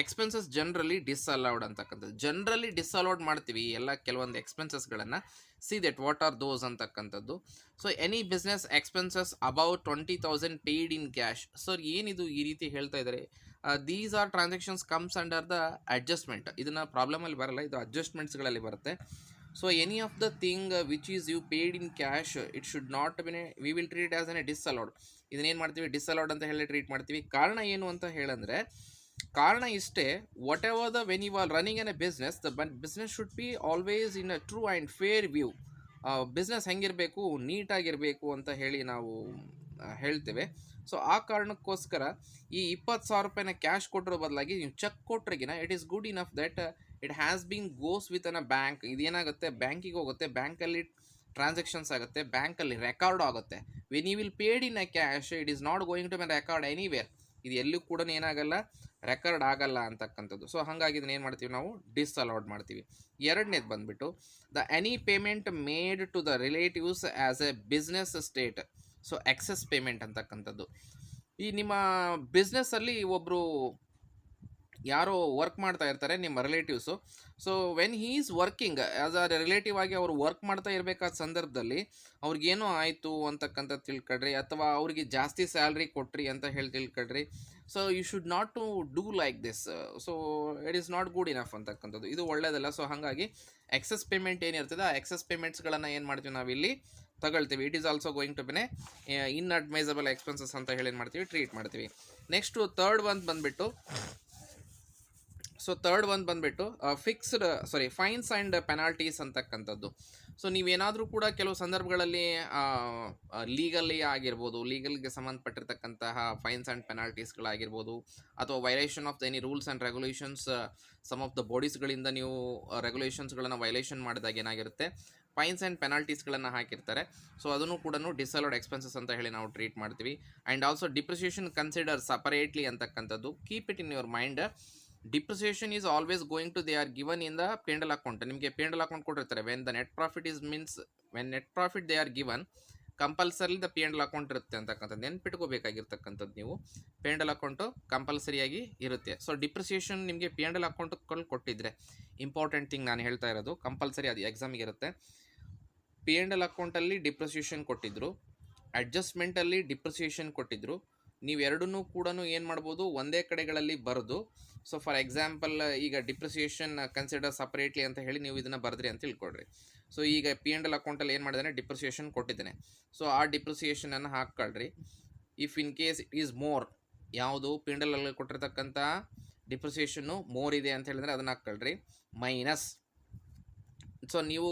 Expenses generally ಡಿಸ್ಅಲೌಡ್ ಅಂತಕ್ಕಂಥದ್ದು, generally ಡಿಸ್ಅಲೌಡ್ ಮಾಡ್ತೀವಿ ಎಲ್ಲ ಕೆಲವೊಂದು ಎಕ್ಸ್ಪೆನ್ಸಸ್ಗಳನ್ನು. See that what are those ಅಂತಕ್ಕಂಥದ್ದು. So any business expenses about 20,000 paid in cash. Sir ಏನಿದು ಈ ರೀತಿ ಹೇಳ್ತಾ ಇದ್ದಾರೆ? These are transactions comes under the adjustment. ಇದನ್ನು ಪ್ರಾಬ್ಲಮಲ್ಲಿ ಬರಲ್ಲ, ಇದು ಅಡ್ಜಸ್ಟ್ಮೆಂಟ್ಸ್ಗಳಲ್ಲಿ ಬರುತ್ತೆ. So any of the thing which is you paid in cash, it should not be, we will treat as an disallowed. ಇದನ್ನೇನು ಮಾಡ್ತೀವಿ, ಡಿಸ್ಅಲೌಡ್ ಅಂತ ಹೇಳಿ ಟ್ರೀಟ್ ಮಾಡ್ತೀವಿ. ಕಾರಣ ಏನು ಅಂತ ಹೇಳಂದರೆ, ಕಾರಣ ಇಷ್ಟೇ, whatever the when you are running an a business, the business should be always in a true and fair view. Business ಹೆಂಗಿರಬೇಕು, ನೀಟಾಗಿರಬೇಕು ಅಂತ ಹೇಳಿ ನಾವು ಹೇಳ್ತೇವೆ. ಸೊ ಆ ಕಾರಣಕ್ಕೋಸ್ಕರ ಈ 20,000 ರೂಪಾಯಿನ ಕ್ಯಾಶ್ ಕೊಟ್ಟಿರೋ ಬದಲಾಗಿ ನೀವು ಚೆಕ್ ಕೊಟ್ರಿಗಿನ it is good enough that it has been goes with an a bank. ಇದೇನಾಗುತ್ತೆ, ಬ್ಯಾಂಕಿಗೆ ಹೋಗುತ್ತೆ, ಬ್ಯಾಂಕಲ್ಲಿ ಟ್ರಾನ್ಸಾಕ್ಷನ್ಸ್ ಆಗುತ್ತೆ, ಬ್ಯಾಂಕಲ್ಲಿ ರೆಕಾರ್ಡ್ ಆಗುತ್ತೆ. When you will paid in a cash, it is not going to be record anywhere. ಇದು ಎಲ್ಲೂ ಕೂಡ ಏನಾಗಲ್ಲ, ರೆಕಾರ್ಡ್ ಆಗಲ್ಲ ಅಂತಕ್ಕಂಥದ್ದು. ಸೊ ಹಾಗಾಗಿ ಇದನ್ನ ಏನು ಮಾಡ್ತೀವಿ ನಾವು, ಡಿಸ್ಅಲೌಡ್ ಮಾಡ್ತೀವಿ. ಎರಡನೇದು ಬಂದುಬಿಟ್ಟು the any payment made to the relatives as a business state. So excess payment ಅಂತಕ್ಕಂಥದ್ದು, ಈ ನಿಮ್ಮ ಬಿಸ್ನೆಸ್ಸಲ್ಲಿ ಒಬ್ಬರು ಯಾರೋ ವರ್ಕ್ ಮಾಡ್ತಾ ಇರ್ತಾರೆ ನಿಮ್ಮ relatives. So when he is working as a relative ಆಗಿ ಅವರು ವರ್ಕ್ ಮಾಡ್ತಾ ಇರಬೇಕಾದ ಸಂದರ್ಭದಲ್ಲಿ ಅವ್ರಿಗೇನೋ ಆಯಿತು ಅಂತಕ್ಕಂಥದ್ದು ತಿಳ್ಕೊಳ್ರಿ, ಅಥವಾ ಅವ್ರಿಗೆ ಜಾಸ್ತಿ ಸ್ಯಾಲ್ರಿ ಕೊಟ್ರಿ ಅಂತ ಹೇಳಿ ತಿಳ್ಕೊಳ್ರಿ. So you should not to do like this. So it is not good enough ಅಂತಕ್ಕಂಥದ್ದು, ಇದು ಒಳ್ಳೆಯದಲ್ಲ. ಸೊ ಹಾಗಾಗಿ ಎಕ್ಸೆಸ್ ಪೇಮೆಂಟ್ ಏನಿರ್ತದೆ ಆ ಎಕ್ಸೆಸ್ ಪೇಮೆಂಟ್ಸ್ಗಳನ್ನು ಏನು ಮಾಡ್ತೀವಿ ನಾವಿಲ್ಲಿ ತಗೊಳ್ತೀವಿ. It is also going to be inadmissible expenses ಅಂತ ಹೇಳಿ ಏನು ಮಾಡ್ತೀವಿ, ಟ್ರೀಟ್ ಮಾಡ್ತೀವಿ. ನೆಕ್ಸ್ಟು ಥರ್ಡ್ ಒಂದು ಬಂದುಬಿಟ್ಟು ಫೈನ್ಸ್ ಆ್ಯಂಡ್ ಪೆನಾಲ್ಟೀಸ್ ಅಂತಕ್ಕಂಥದ್ದು. ಸೊ ನೀವೇನಾದರೂ ಕೂಡ ಕೆಲವು ಸಂದರ್ಭಗಳಲ್ಲಿ ಲೀಗಲ್ಲಿ ಆಗಿರ್ಬೋದು, ಲೀಗಲ್ಗೆ ಸಂಬಂಧಪಟ್ಟಿರ್ತಕ್ಕಂತಹ ಫೈನ್ಸ್ ಆ್ಯಂಡ್ ಪೆನಾಲ್ಟೀಸ್ಗಳಾಗಿರ್ಬೋದು, ಅಥವಾ violation of the any rules and regulations some of the ಬಾಡೀಸ್ಗಳಿಂದ ನೀವು ರೆಗ್ಯುಲೇಷನ್ಸ್ಗಳನ್ನು ವೈಲೇಷನ್ ಮಾಡಿದಾಗ ಏನಾಗಿರುತ್ತೆ, ಫೈನ್ಸ್ ಆ್ಯಂಡ್ ಪೆನಾಲ್ಟೀಸ್ಗಳನ್ನು ಹಾಕಿರ್ತಾರೆ. ಸೊ ಅದನ್ನು ಕೂಡ ಡಿಸ್ಅಲೌಡ್ ಎಕ್ಸ್ಪೆನ್ಸಸ್ ಅಂತ ಹೇಳಿ ನಾವು ಟ್ರೀಟ್ ಮಾಡ್ತೀವಿ. And also depreciation consider separately ಅಂತಕ್ಕಂಥದ್ದು. Keep it in your mind. Depreciation is always going to they are given in the P and L account. ನಿಮಗೆ ಪೇಂಡಲ್ ಅಕೌಂಟ್ ಕೊಟ್ಟಿರ್ತಾರೆ. When the net profit is means when net profit they are given, compulsory the P and L account ಇರುತ್ತೆ ಅಂತಕ್ಕಂಥದ್ದು ನೆನ್ಪಿಟ್ಕೋಬೇಕಾಗಿರ್ತಕ್ಕಂಥದ್ದು. ನೀವು ಪೇಂಡಲ್ account ಕಂಪಲ್ಸರಿಯಾಗಿ ಇರುತ್ತೆ. So depreciation ನಿಮಗೆ ಪೇಂಡಲ್ ಅಕೌಂಟ್ಗಳು ಕೊಟ್ಟಿದ್ರೆ, important thing ನಾನು ಹೇಳ್ತಾ ಇರೋದು, ಕಂಪಲ್ಸರಿ ಅದು ಎಕ್ಸಾಮಿಗೆ ಇರುತ್ತೆ. ಪೇಂಡಲ್ ಅಕೌಂಟಲ್ಲಿ ಡಿಪ್ರಿಸಿಯೇಷನ್ ಕೊಟ್ಟಿದ್ರು, ಅಡ್ಜಸ್ಟ್ಮೆಂಟಲ್ಲಿ ಡಿಪ್ರಿಸಿಯೇಷನ್ ಕೊಟ್ಟಿದ್ರು. ನೀವು ಎರಡನ್ನೂ ಕೂಡ ಏನು ಮಾಡ್ಬೋದು, ಒಂದೇ ಕಡೆಗಳಲ್ಲಿ ಬರೆದು, ಸೊ ಫಾರ್ ಎಕ್ಸಾಂಪಲ್ ಈಗ ಡಿಪ್ರಿಸಿಯೇಷನ್ ಕನ್ಸಿಡರ್ ಸಪ್ರೇಟ್ಲಿ ಅಂತ ಹೇಳಿ ನೀವು ಇದನ್ನು ಬರೆದ್ರಿ ಅಂತ ತಿಳ್ಕೊಳ್ರಿ. ಸೊ ಈಗ ಪಿ ಎನ್ ಎಲ್ ಅಕೌಂಟಲ್ಲಿ ಏನು ಮಾಡಿದ್ದಾನೆ, ಡಿಪ್ರಿಸಿಯೇಷನ್ ಕೊಟ್ಟಿದ್ದಾನೆ. ಸೊ ಆ ಡಿಪ್ರಿಸಿಯೇಷನನ್ನು ಹಾಕ್ಕೊಳ್ರಿ. If in case it is more, ಯಾವುದು ಪಿ ಎನ್ ಎಲ್ ಕೊಟ್ಟಿರ್ತಕ್ಕಂಥ ಡಿಪ್ರಿಸಿಯೇಷನ್ನು ಮೋರ್ ಇದೆ ಅಂತ ಹೇಳಿದ್ರೆ ಅದನ್ನು ಹಾಕ್ಕೊಳ್ರಿ, ಮೈನಸ್. ಸೊ ನೀವು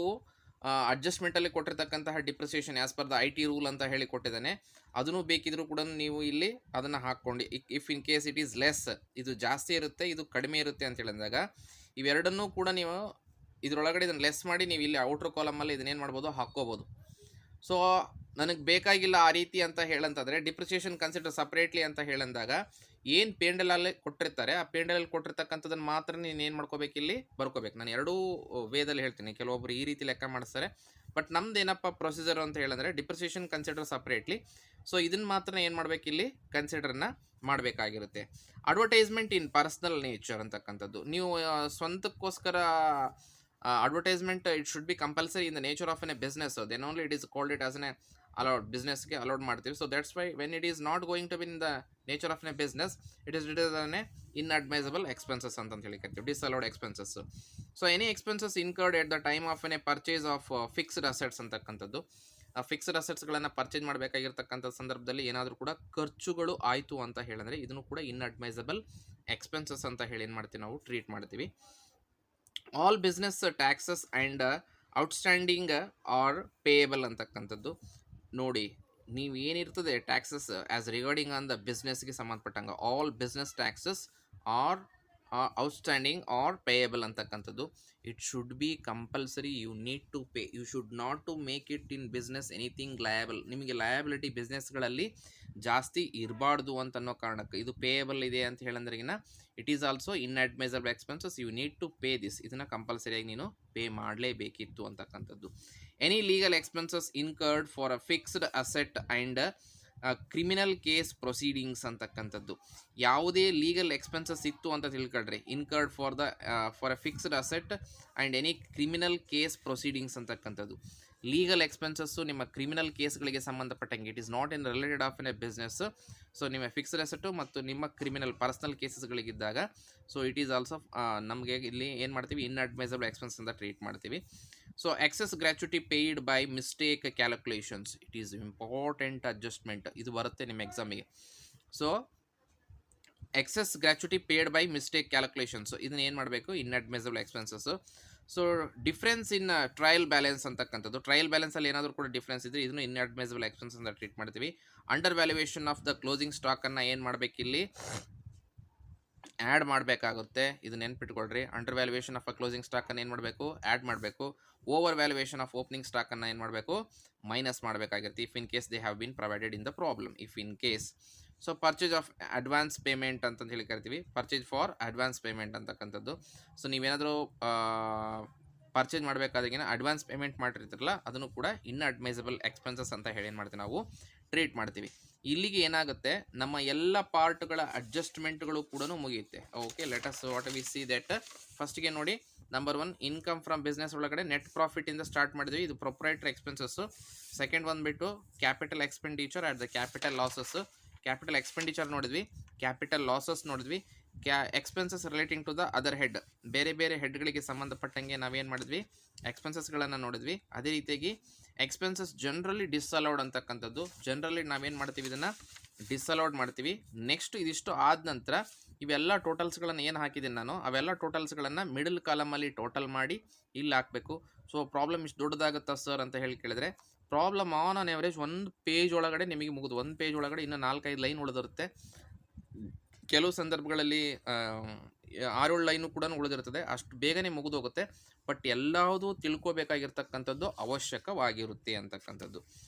ಅಡ್ಜಸ್ಟ್ಮೆಂಟಲ್ಲಿ ಕೊಟ್ಟಿರ್ತಕ್ಕಂತಹ depreciation as per the IT rule ಅಂತ ಹೇಳಿ ಕೊಟ್ಟಿದ್ದಾನೆ, ಅದನ್ನು ಬೇಕಿದ್ರೂ ಕೂಡ ನೀವು ಇಲ್ಲಿ ಅದನ್ನು ಹಾಕ್ಕೊಂಡು, if in case it is less, ಇದು ಜಾಸ್ತಿ ಇರುತ್ತೆ ಇದು ಕಡಿಮೆ ಇರುತ್ತೆ ಅಂತ ಹೇಳಿದಾಗ ಇವೆರಡನ್ನೂ ಕೂಡ ನೀವು ಇದರೊಳಗಡೆ ಇದನ್ನು ಲೆಸ್ ಮಾಡಿ ನೀವು ಇಲ್ಲಿ ಔಟ್ರ್ ಕಾಲಮಲ್ಲಿ ಇದನ್ನೇನು ಮಾಡ್ಬೋದು, ಹಾಕ್ಕೋಬೋದು. ಸೊ ನನಗೆ ಬೇಕಾಗಿಲ್ಲ ಆ ರೀತಿ ಅಂತ ಹೇಳಂತಂದರೆ ಡಿಪ್ರಿಸಿಯೇಷನ್ ಕನ್ಸಿಡರ್ ಸಪ್ರೇಟ್ಲಿ ಅಂತ ಹೇಳಂದಾಗ ಏನು ಪೇಂಡಲಲ್ಲಿ ಕೊಟ್ಟಿರ್ತಾರೆ ಆ ಪೇಂಡಲಲ್ಲಿ ಕೊಟ್ಟಿರ್ತಕ್ಕಂಥದ್ದನ್ನು ಮಾತ್ರ ನೀನು ಏನು ಮಾಡ್ಕೋಬೇಕು, ಇಲ್ಲಿ ಬರ್ಕೋಬೇಕು. ನಾನು ಎರಡೂ ವೇದಲ್ಲಿ ಹೇಳ್ತೀನಿ, ಕೆಲವೊಬ್ಬರು ಈ ರೀತಿ ಲೆಕ್ಕ ಮಾಡಿಸ್ತಾರೆ. ಬಟ್ ನಮ್ದು ಏನಪ್ಪ ಪ್ರೊಸೀಜರ್ ಅಂತ ಹೇಳಿದ್ರೆ ಡಿಪ್ರಿಸಿಯೇಷನ್ ಕನ್ಸಿಡರ್ ಸಪ್ರೇಟ್ಲಿ. ಸೊ ಇದನ್ನು ಮಾತ್ರ ಏನು ಮಾಡಬೇಕು, ಇಲ್ಲಿ ಕನ್ಸಿಡರ್ನ ಮಾಡಬೇಕಾಗಿರುತ್ತೆ. ಅಡ್ವರ್ಟೈಸ್ಮೆಂಟ್ ಇನ್ ಪರ್ಸ್ನಲ್ ನೇಚರ್ ಅಂತಕ್ಕಂಥದ್ದು, ನೀವು ಸ್ವಂತಕ್ಕೋಸ್ಕರ advertisement it should be compulsory in the nature of a business, so then only it is called it as an allowed, business ಗೆ allowed ಮಾಡ್ತೀವಿ. So that's why when it is not going to be in the nature of a business, it is an inadmissible expenses ಅಂತ ಹೇಳಿ ಕರಿತೀವಿ, disallowed expenses. So any expenses incurred at the time of a purchase of fixed assets ಅಂತಕ್ಕಂಥದ್ದು, fixed ಅಸೆಟ್ಸ್ಗಳನ್ನು purchase ಮಾಡಬೇಕಾಗಿರ್ತಕ್ಕಂಥ ಸಂದರ್ಭದಲ್ಲಿ ಏನಾದರೂ ಕೂಡ ಖರ್ಚುಗಳು ಆಯಿತು ಅಂತ ಹೇಳಿದ್ರೆ ಇದನ್ನು ಕೂಡ ಇನ್ಅಡ್ಮೈಸಬಲ್ ಎಕ್ಸ್ಪೆನ್ಸಸ್ ಅಂತ ಹೇಳಿ ಏನು ಮಾಡ್ತೀವಿ, ನಾವು ಟ್ರೀಟ್ ಮಾಡ್ತೀವಿ. All business taxes and outstanding are payable ಅಂತಕ್ಕಂಥದ್ದು. ನೋಡಿ, ನೀವು ಏನಿರ್ತದೆ taxes as regarding on the ಬಿಸ್ನೆಸ್ಗೆ ಸಂಬಂಧಪಟ್ಟಂಗೆ, all business taxes are outstanding are payable ಅಂತಕ್ಕಂಥದ್ದು. It should be compulsory, you need to pay, you should not to make it in business anything liable. ನಿಮಗೆ liability ಬಿಸ್ನೆಸ್ಗಳಲ್ಲಿ ಜಾಸ್ತಿ ಇರಬಾರ್ದು ಅಂತ ಅನ್ನೋ ಕಾರಣಕ್ಕೆ ಇದು ಪೇಯಬಲ್ ಇದೆ ಅಂತ ಹೇಳಂದ್ರಿಗಿನ it is also inadmissible expenses, you need to pay this. ಇದನ್ನು ಕಂಪಲ್ಸರಿಯಾಗಿ ನೀನು ಪೇ ಮಾಡಲೇಬೇಕಿತ್ತು ಅಂತಕ್ಕಂಥದ್ದು. Any legal expenses incurred for a fixed asset and criminal case proceedings ಅಂತಕ್ಕಂಥದ್ದು. ಯಾವುದೇ ಲೀಗಲ್ ಎಕ್ಸ್ಪೆನ್ಸಸ್ ಇತ್ತು ಅಂತ ತಿಳ್ಕೊಳ್ರಿ, incurred for a fixed asset and any criminal case proceedings ಅಂತಕ್ಕಂಥದ್ದು. ಲೀಗಲ್ ಎಕ್ಸ್ಪೆನ್ಸಸ್ಸು ನಿಮ್ಮ ಕ್ರಿಮಿನಲ್ ಕೇಸ್ಗಳಿಗೆ ಸಂಬಂಧಪಟ್ಟಂಗೆ, it is not in related of in a business. So ನಿಮ್ಮ ಫಿಕ್ಸ್ಡ್ ಅಸೆಟು ಮತ್ತು ನಿಮ್ಮ ಕ್ರಿಮಿನಲ್ ಪರ್ಸನಲ್ ಕೇಸಸ್ಗಳಿಗಿದ್ದಾಗ ಸೊ ಇಟ್ ಈಸ್ ಆಲ್ಸೋ ನಮಗೆ ಇಲ್ಲಿ ಏನು ಮಾಡ್ತೀವಿ, ಇನ್ಅಡ್ಮೈಸಬಲ್ ಎಕ್ಸ್ಪೆನ್ಸ್ ಅಂತ ಟ್ರೀಟ್ ಮಾಡ್ತೀವಿ. So excess gratuity paid by mistake calculations, it is important adjustment, ಇದು ಬರುತ್ತೆ ನಿಮ್ಮ ಎಕ್ಸಾಮಿಗೆ. So excess gratuity paid by mistake calculations, ಇದನ್ನ ಏನು ಮಾಡಬೇಕು, inadmissible expenses. So difference in trial balance ಅಂತಕ್ಕಂಥದ್ದು, ಟ್ರಯಲ್ ಬ್ಯಾಲೆನ್ಸಲ್ಲಿ ಏನಾದರೂ ಕೂಡ ಡಿಫ್ರೆನ್ಸ್ ಇದ್ದರೆ ಇದನ್ನು ಇನ್ಅಡ್ಮೈಸಬಲ್ ಎಕ್ಸ್ಪೆನ್ಸ್ ಅಂತ ಟ್ರೀಟ್ ಮಾಡ್ತೀವಿ. Under valuation of the closing ಸ್ಟಾಕನ್ನು ಏನು ಮಾಡಬೇಕಿಲ್ಲಿ, ಆ್ಯಡ್ ಮಾಡಬೇಕಾಗುತ್ತೆ. ಇದು ನೆನ್ಪಿಟ್ಕೊಳ್ರಿ, under valuation of a closing ಸ್ಟಾಕನ್ನು ಏನು ಮಾಡಬೇಕು, ಆ್ಯಡ್ ಮಾಡಬೇಕು. ಓವರ್ ವ್ಯಾಲ್ಯೂಯೇಷನ್ ಆಫ್ ಓಪನಿಂಗ್ ಸ್ಟಾಕನ್ನು ಏನು ಮಾಡಬೇಕು, ಮೈನಸ್ ಮಾಡಬೇಕಾಗಿರುತ್ತೆ. If in case they have been provided in the problem, if in case. So purchase of advance payment ಅಂತ ಹೇಳಿ ಕರಿತೀವಿ, ಪರ್ಚೇಸ್ ಫಾರ್ ಅಡ್ವಾನ್ಸ್ ಪೇಮೆಂಟ್ ಅಂತಕ್ಕಂಥದ್ದು. ಸೊ ನೀವೇನಾದರೂ ಪರ್ಚೇಸ್ ಮಾಡಬೇಕಾದಾಗಿನ ಅಡ್ವಾನ್ಸ್ ಪೇಮೆಂಟ್ ಮಾಡಿರ್ತಿರಲ್ಲ, ಅದನ್ನು ಕೂಡ ಇನ್ಅಡ್ಮೈಸಬಲ್ ಎಕ್ಸ್ಪೆನ್ಸಸ್ ಅಂತ ಹೇಳಿ ಏನು ಮಾಡ್ತೀವಿ, ನಾವು ಟ್ರೀಟ್ ಮಾಡ್ತೀವಿ. ಇಲ್ಲಿಗೆ ಏನಾಗುತ್ತೆ, ನಮ್ಮ ಎಲ್ಲ ಪಾರ್ಟ್ಗಳ ಅಡ್ಜಸ್ಟ್ಮೆಂಟ್ಗಳು ಕೂಡ ಮುಗಿಯುತ್ತೆ. Okay, let us what we see that. ಫಸ್ಟ್ಗೆ ನೋಡಿ, ನಂಬರ್ 1 ಇನ್ಕಮ್ ಫ್ರಮ್ ಬಿಸ್ನೆಸ್ ಒಳಗಡೆ ನೆಟ್ ಪ್ರಾಫಿಟ್ ಇಂದ ಸ್ಟಾರ್ಟ್ ಮಾಡಿದ್ವಿ, ಇದು ಪ್ರೊಪ್ರೈಟರ್ ಎಕ್ಸ್ಪೆನ್ಸಸ್ಸು. ಸೆಕೆಂಡ್ ಬಂದುಬಿಟ್ಟು capital expenditure at the capital losses. Capital expenditure ನೋಡಿದ್ವಿ, ಕ್ಯಾಪಿಟಲ್ ಲಾಸಸ್ ನೋಡಿದ್ವಿ, expenses relating to the other head, ಬೇರೆ ಬೇರೆ ಹೆಡ್ಗಳಿಗೆ ಸಂಬಂಧಪಟ್ಟಂಗೆ ನಾವೇನು ಮಾಡಿದ್ವಿ, ಎಕ್ಸ್ಪೆನ್ಸಸ್ಗಳನ್ನು ನೋಡಿದ್ವಿ. ಅದೇ ರೀತಿಯಾಗಿ ಎಕ್ಸ್ಪೆನ್ಸಸ್ ಜನರಲಿ ಡಿಸ್ಅಲೌಡ್ ಅಂತಕ್ಕಂಥದ್ದು, ಜನರಲಿ ನಾವೇನು ಮಾಡ್ತೀವಿ, ಇದನ್ನು ಡಿಸ್ಅಲೌಡ್ ಮಾಡ್ತೀವಿ. ನೆಕ್ಸ್ಟ್ ಇದಿಷ್ಟು ಆದ ನಂತರ ಇವೆಲ್ಲ ಟೋಟಲ್ಸ್ಗಳನ್ನು ಏನು ಹಾಕಿದ್ದೀನಿ ನಾನು, ಅವೆಲ್ಲ ಟೋಟಲ್ಸ್ಗಳನ್ನು ಮಿಡಲ್ ಕಾಲಮಲ್ಲಿ ಟೋಟಲ್ ಮಾಡಿ ಇಲ್ಲಿ ಹಾಕಬೇಕು. ಸೊ ಪ್ರಾಬ್ಲಮ್ ಇಷ್ಟು ದೊಡ್ಡದಾಗುತ್ತಾ ಸರ್ ಅಂತ ಹೇಳಿ ಕೇಳಿದ್ರೆ, ಪ್ರಾಬ್ಲಮ್ ಆನ್ ಎವರೇಜ್ ಒಂದು ಪೇಜ್ ಒಳಗಡೆ ನಿಮಗೆ ಮುಗಿದು, ಒಂದು ಪೇಜ್ ಒಳಗಡೆ ಇನ್ನೂ 4-5 ಲೈನ್ ಉಳಿದಿರುತ್ತೆ. ಕೆಲವು ಸಂದರ್ಭಗಳಲ್ಲಿ 6-7 ಲೈನು ಕೂಡ ಉಳಿದಿರ್ತದೆ, ಅಷ್ಟು ಬೇಗನೆ ಮುಗಿದೋಗುತ್ತೆ. ಬಟ್ ಎಲ್ಲದೂ ತಿಳ್ಕೊಬೇಕಾಗಿರ್ತಕ್ಕಂಥದ್ದು ಅವಶ್ಯಕವಾಗಿರುತ್ತೆ ಅಂತಕ್ಕಂಥದ್ದು.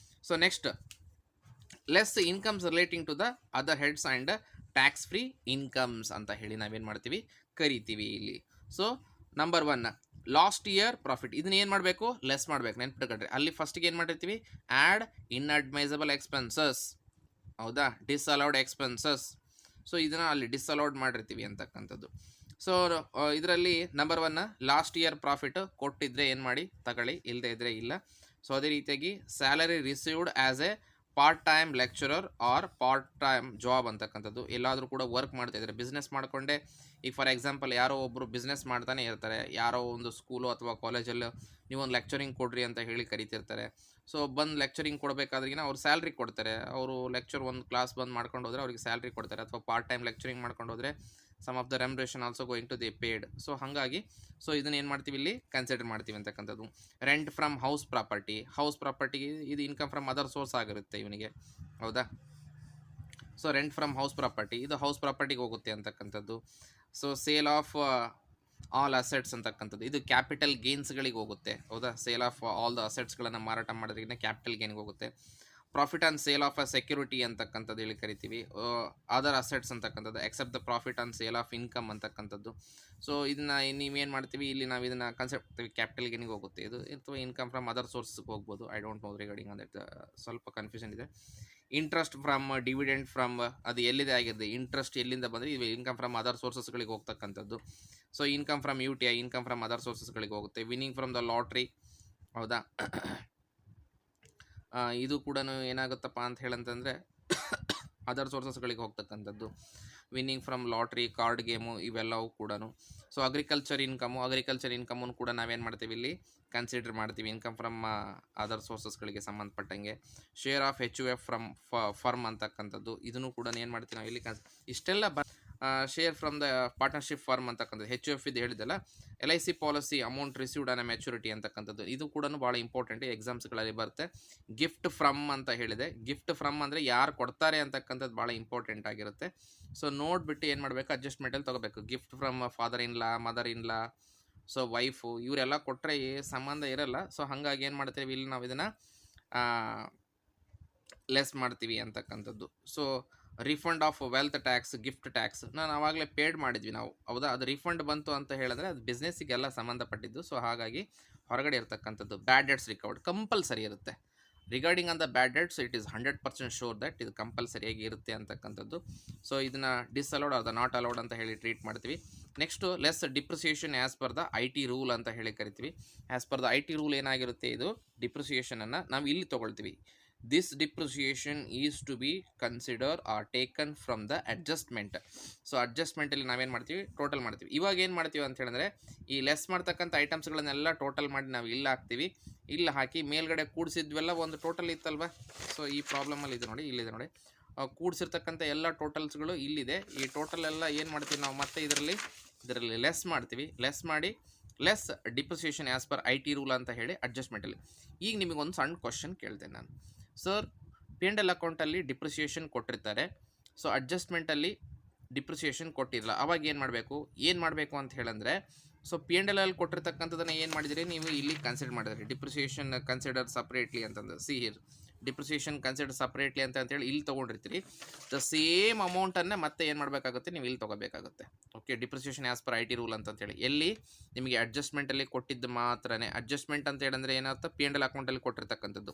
So next, less incomes relating to the other heads and tax free incomes ಅಂತ ಹೇಳಿ ನಾವೇನು ಮಾಡ್ತೀವಿ, ಕರಿತೀವಿ ಇಲ್ಲಿ. So number 1 last year profit, ಇದನ್ನ ಏನು ಮಾಡಬೇಕು, ಲೆಸ್ ಮಾಡಬೇಕು. ನೆನ್ಪಿಟ್ಕೊಳ್ರಿ, ಅಲ್ಲಿ ಫಸ್ಟಿಗೆ ಏನು ಮಾಡಿರ್ತೀವಿ, ಆ್ಯಡ್ ಇನ್ಅಡ್ಮೈಸಬಲ್ ಎಕ್ಸ್ಪೆನ್ಸಸ್, ಹೌದಾ, ಡಿಸ್ಅಲೌಡ್ ಎಕ್ಸ್ಪೆನ್ಸಸ್. ಸೊ ಇದನ್ನು ಅಲ್ಲಿ ಡಿಸ್ಅಲೌಡ್ ಮಾಡಿರ್ತೀವಿ ಅಂತಕ್ಕಂಥದ್ದು. ಸೊ ಇದರಲ್ಲಿ ನಂಬರ್ 1 ಲಾಸ್ಟ್ ಇಯರ್ ಪ್ರಾಫಿಟ್ ಕೊಟ್ಟಿದ್ರೆ ಏನು ಮಾಡಿ ತಗೊಳ್ಳಿ, ಇಲ್ಲದೆ ಇದ್ದರೆ ಇಲ್ಲ. ಸೊ ಅದೇ ರೀತಿಯಾಗಿ salary received as A part time lecturer are part time job ಅಂತಕ್ಕಂಥದ್ದು. ಎಲ್ಲಾದರೂ ಕೂಡ ವರ್ಕ್ ಮಾಡ್ತಾಯಿದ್ದಾರೆ, ಬಿಸ್ನೆಸ್ ಮಾಡಿಕೊಂಡೆ. ಈಗ ಫಾರ್ ಎಕ್ಸಾಂಪಲ್ ಯಾರೋ ಒಬ್ಬರು ಬಿಸ್ನೆಸ್ ಮಾಡ್ತಾನೆ ಇರ್ತಾರೆ, ಯಾರೋ ಒಂದು ಸ್ಕೂಲು ಅಥವಾ ಕಾಲೇಜಲ್ಲಿ ನೀವೊಂದು ಲೆಕ್ಚರಿಂಗ್ ಕೊಡ್ರಿ ಅಂತ ಹೇಳಿ ಕರಿತಿರ್ತಾರೆ. ಸೊ ಬಂದು ಲೆಕ್ಚರಿಂಗ್ ಕೊಡಬೇಕಾದ್ರಿಗಿನ ಅವ್ರು ಸ್ಯಾಲ್ರಿ ಕೊಡ್ತಾರೆ. ಅವರು ಲೆಕ್ಚರ್ ಒಂದು ಕ್ಲಾಸ್ ಬಂದು ಮಾಡ್ಕೊಂಡು ಹೋದರೆ ಅವ್ರಿಗೆ ಸ್ಯಾಲ್ರಿ ಕೊಡ್ತಾರೆ, ಅಥವಾ ಪಾರ್ಟ್ ಟೈಮ್ ಲೆಕ್ಚರಿಂಗ್ ಮಾಡ್ಕೊಂಡು ಹೋದರೆ some of the remuneration also going to the paid. So ಹಾಗಾಗಿ ಸೊ ಇದನ್ನು ಏನು ಮಾಡ್ತೀವಿ, ಇಲ್ಲಿ ಕನ್ಸಿಡರ್ ಮಾಡ್ತೀವಿ ಅಂತಕ್ಕಂಥದ್ದು. ರೆಂಟ್ ಫ್ರಮ್ ಹೌಸ್ ಪ್ರಾಪರ್ಟಿಗೆ ಇದು ಇನ್ಕಮ್ ಫ್ರಮ್ ಅದರ್ ಸೋರ್ಸ್ ಆಗಿರುತ್ತೆ ಇವನಿಗೆ, ಹೌದಾ. So rent from house property, ಇದು ಹೌಸ್ ಪ್ರಾಪರ್ಟಿಗೆ ಹೋಗುತ್ತೆ ಅಂತಕ್ಕಂಥದ್ದು. So sale of all assets ಅಂತಕ್ಕಂಥದ್ದು, ಇದು ಕ್ಯಾಪಿಟಲ್ ಗೇನ್ಸ್ಗಳಿಗೆ ಹೋಗುತ್ತೆ, ಹೌದಾ. ಸೇಲ್ ಆಫ್ ಆಲ್ ದ ಅಸೆಟ್ಸ್ಗಳನ್ನು ಮಾರಾಟ ಮಾಡೋದ್ರಿಂದ ಕ್ಯಾಪಿಟಲ್ ಗೇನ್ಗೆ ಹೋಗುತ್ತೆ. Profit on sale of a security ಅಂತಕ್ಕಂಥದ್ದು ಹೇಳಿ ಕರಿತೀವಿ. ಅದರ್ ಅಸೆಟ್ಸ್ ಅಂತಕ್ಕಂಥದ್ದು, except the profit on sale of income ಅಂತಕ್ಕಂಥದ್ದು. ಸೊ ಇದನ್ನು ನೀವೇನು ಮಾಡ್ತೀವಿ, ಇಲ್ಲಿ ನಾವು ಇದನ್ನು ಕನ್ಸೆಪ್ಟ್ ಕ್ಯಾಪಿಟಲ್ ಗೇನಿಗೆ ಹೋಗುತ್ತೆ ಇದು, ಅಥವಾ ಇನ್ಕಮ್ ಫ್ರಮ್ ಅದರ್ ಸೋರ್ಸ್ಗೆ ಹೋಗ್ಬೋದು. ಐ ಡೋಂಟ್ ನೋ ರಿಗಾರ್ಡಿಂಗ್ ಅಂದರೆ ಸ್ವಲ್ಪ ಕನ್ಫ್ಯೂಷನ್ ಇದೆ. ಇಂಟ್ರೆಸ್ಟ್ ಫ್ರಮ್ ಡಿವಿಡೆಂಡ್ ಫ್ರಮ್, ಅದು ಎಲ್ಲಿದೆ ಆಗಿದೆ, ಇಂಟ್ರೆಸ್ಟ್ ಎಲ್ಲಿಂದ ಬಂದರೆ ಇದು ಇನ್ಕಮ್ ಫ್ರಮ್ ಅದರ್ ಸೋರ್ಸಸ್ಗಳಿಗೆ ಹೋಗ್ತಕ್ಕಂಥದ್ದು. So income from UTI, income from other ಸೋರ್ಸಸ್ಗಳಿಗೆ ಹೋಗುತ್ತೆ. ವಿನ್ನಿಂಗ್ ಫ್ರಮ್ ದ ಲಾಟ್ರಿ, ಹೌದಾ. ಇದು ಕೂಡ ಏನಾಗುತ್ತಪ್ಪ ಅಂತ ಹೇಳಂತಂದರೆ ಅದರ್ ಸೋರ್ಸಸ್ಗಳಿಗೆ ಹೋಗ್ತಕ್ಕಂಥದ್ದು. Winning from lottery, card game, ಇವೆಲ್ಲವೂ ಕೂಡ. ಸೊ ಅಗ್ರಿಕಲ್ಚರ್ ಇನ್ಕಮನ್ನು ಕೂಡ ನಾವೇನು ಮಾಡ್ತೀವಿ, ಇಲ್ಲಿ ಕನ್ಸಿಡರ್ ಮಾಡ್ತೀವಿ, ಇನ್ಕಮ್ ಫ್ರಮ್ ಅದರ್ ಸೋರ್ಸಸ್ಗಳಿಗೆ ಸಂಬಂಧಪಟ್ಟಂಗೆ. Share of HUF from firm ಅಂತಕ್ಕಂಥದ್ದು, ಇದನ್ನು ಕೂಡ ಏನು ಮಾಡ್ತೀವಿ ನಾವು ಇಲ್ಲಿ ಇಷ್ಟೆಲ್ಲ share from the partnership firm ಅಂತಕ್ಕಂಥದ್ದು HUF ಇದು ಹೇಳಿದೆಲ್ಲ, LIC policy amount received on maturity ಅಂತಕ್ಕಂಥದ್ದು, ಇದು ಕೂಡ ಭಾಳ ಇಂಪಾರ್ಟೆಂಟ್ ಎಕ್ಸಾಮ್ಸ್ಗಳಲ್ಲಿ ಬರುತ್ತೆ. ಗಿಫ್ಟ್ ಫ್ರಮ್ ಅಂತ ಹೇಳಿದೆ, ಗಿಫ್ಟ್ ಫ್ರಮ್ ಅಂದರೆ ಯಾರು ಕೊಡ್ತಾರೆ ಅಂತಕ್ಕಂಥದ್ದು ಭಾಳ ಇಂಪಾರ್ಟೆಂಟ್ ಆಗಿರುತ್ತೆ. ಸೊ ನೋಡಿಬಿಟ್ಟು ಏನು ಮಾಡಬೇಕು, ಅಡ್ಜಸ್ಟ್ಮೆಂಟಲ್ಲಿ ತೊಗೋಬೇಕು. Gift from father in law, mother in law, so wife, ಇವರೆಲ್ಲ ಕೊಟ್ಟರೆ ಸಂಬಂಧ ಇರಲ್ಲ. ಸೊ ಹಾಗಾಗಿ ಏನು ಮಾಡ್ತೀವಿ, ಇಲ್ಲಿ ನಾವು ಇದನ್ನು ಲೆಸ್ ಮಾಡ್ತೀವಿ ಅಂತಕ್ಕಂಥದ್ದು. So refund of wealth tax, gift tax ನಾನು ಆವಾಗಲೇ ಪೇಡ್ ಮಾಡಿದ್ವಿ ನಾವು, ಹೌದಾ? ಅದು ರಿಫಂಡ್ ಬಂತು ಅಂತ ಹೇಳಿದ್ರೆ ಅದು ಬಿಸ್ನೆಸ್ಸಿಗೆಲ್ಲ ಸಂಬಂಧಪಟ್ಟಿದ್ದು. ಸೊ ಹಾಗಾಗಿ ಹೊರಗಡೆ ಇರ್ತಕ್ಕಂಥದ್ದು ಬ್ಯಾಡ್ ಡೆಟ್ಸ್ ರಿಕವರ್ಡ್ ಕಂಪಲ್ಸರಿ ಇರುತ್ತೆ. Regarding on the bad debts it is 100% sure that ಇದು ಕಂಪಲ್ಸರಿಯಾಗಿ ಇರುತ್ತೆ ಅಂತಕ್ಕಂಥದ್ದು. ಸೊ ಇದನ್ನು disallowed or the not allowed ಅಂತ ಹೇಳಿ ಟ್ರೀಟ್ ಮಾಡ್ತೀವಿ. Next less depreciation as per the IT rule ಅಂತ ಹೇಳಿ ಕರಿತೀವಿ. As per the IT rule ಏನಾಗಿರುತ್ತೆ, ಇದು ಡಿಪ್ರಿಸಿಯೇಷನನ್ನು ನಾವು ಇಲ್ಲಿ ತೊಗೊಳ್ತೀವಿ. This depreciation is to be consider or taken from the adjustment. So ಅಡ್ಜಸ್ಟ್ಮೆಂಟಲ್ಲಿ ನಾವೇನು ಮಾಡ್ತೀವಿ, ಟೋಟಲ್ ಮಾಡ್ತೀವಿ. ಇವಾಗ ಏನು ಮಾಡ್ತೀವಿ ಅಂತ ಹೇಳಿದ್ರೆ, ಈ ಲೆಸ್ ಮಾಡ್ತಕ್ಕಂಥ ಐಟಮ್ಸ್ಗಳನ್ನೆಲ್ಲ ಟೋಟಲ್ ಮಾಡಿ ನಾವು ಇಲ್ಲಿ ಹಾಕ್ತೀವಿ. ಇಲ್ಲಿ ಹಾಕಿ ಮೇಲ್ಗಡೆ ಕೂಡಿಸಿದ್ವೆಲ್ಲ ಒಂದು ಟೋಟಲ್ ಇತ್ತಲ್ವ. ಸೊ ಈ ಪ್ರಾಬ್ಲಮಲ್ಲಿ ಇದೆ ನೋಡಿ, ಇಲ್ಲಿದೆ ನೋಡಿ, ಕೂಡಿಸಿರ್ತಕ್ಕಂಥ ಎಲ್ಲ ಟೋಟಲ್ಸ್ಗಳು ಇಲ್ಲಿದೆ. ಈ ಟೋಟಲ್ ಎಲ್ಲ ಏನು ಮಾಡ್ತೀವಿ ನಾವು, ಮತ್ತೆ ಇದರಲ್ಲಿ ಲೆಸ್ ಮಾಡ್ತೀವಿ. ಲೆಸ್ ಮಾಡಿ less depreciation as per IT rule ಅಂತ ಹೇಳಿ ಅಡ್ಜಸ್ಟ್ಮೆಂಟಲ್ಲಿ. ಈಗ ನಿಮಗೊಂದು ಸಣ್ಣ ಕ್ವಶನ್ ಕೇಳ್ತೇನೆ ನಾನು. ಸರ್, P&L ಅಕೌಂಟಲ್ಲಿ ಡಿಪ್ರಿಸಿಯೇಷನ್ ಕೊಟ್ಟಿರ್ತಾರೆ, ಸೊ ಅಡ್ಜಸ್ಟ್ಮೆಂಟಲ್ಲಿ ಡಿಪ್ರಿಸಿಯೇಷನ್ ಕೊಟ್ಟಿರಲ್ಲ. ಅವಾಗ ಏನು ಮಾಡಬೇಕು ಅಂತ ಹೇಳಂದರೆ, ಸೊ P&L ಅಲ್ಲಿ ಕೊಟ್ಟಿರ್ತಕ್ಕಂಥದ್ದನ್ನು ಏನು ಮಾಡಿದಿರಿ ನೀವು, ಇಲ್ಲಿ ಕನ್ಸಿಡರ್ ಮಾಡಿದ್ರಿ. ಡಿಪ್ರಿಸಿಯೇಷನ್ ಕನ್ಸಿಡರ್ ಸಪ್ರೇಟ್ಲಿ ಅಂತಂದು, see here depreciation consider separately ಅಂತೇಳಿ ಇಲ್ಲಿ ತೊಗೊಂಡಿರ್ತೀರಿ. ದ ಸೇಮ್ ಅಮೌಂಟನ್ನು ಮತ್ತೆ ಏನು ಮಾಡಬೇಕಾಗುತ್ತೆ, ನೀವು ಇಲ್ಲಿ ತೊಗೋಬೇಕಾಗುತ್ತೆ. Okay, depreciation as per IT rule ಅಂತೇಳಿ ಎಲ್ಲಿ ನಿಮಗೆ ಅಡ್ಜಸ್ಟ್ಮೆಂಟಲ್ಲಿ ಕೊಟ್ಟಿದ್ದು ಮಾತ್ರನೇ. ಅಡ್ಜಸ್ಟ್ಮೆಂಟ್ ಅಂತ ಹೇಳಂದರೆ ಏನಾಗುತ್ತೆ, P&L ಅಕೌಂಟಲ್ಲಿ ಕೊಟ್ಟಿರ್ತಕ್ಕಂಥದ್ದು.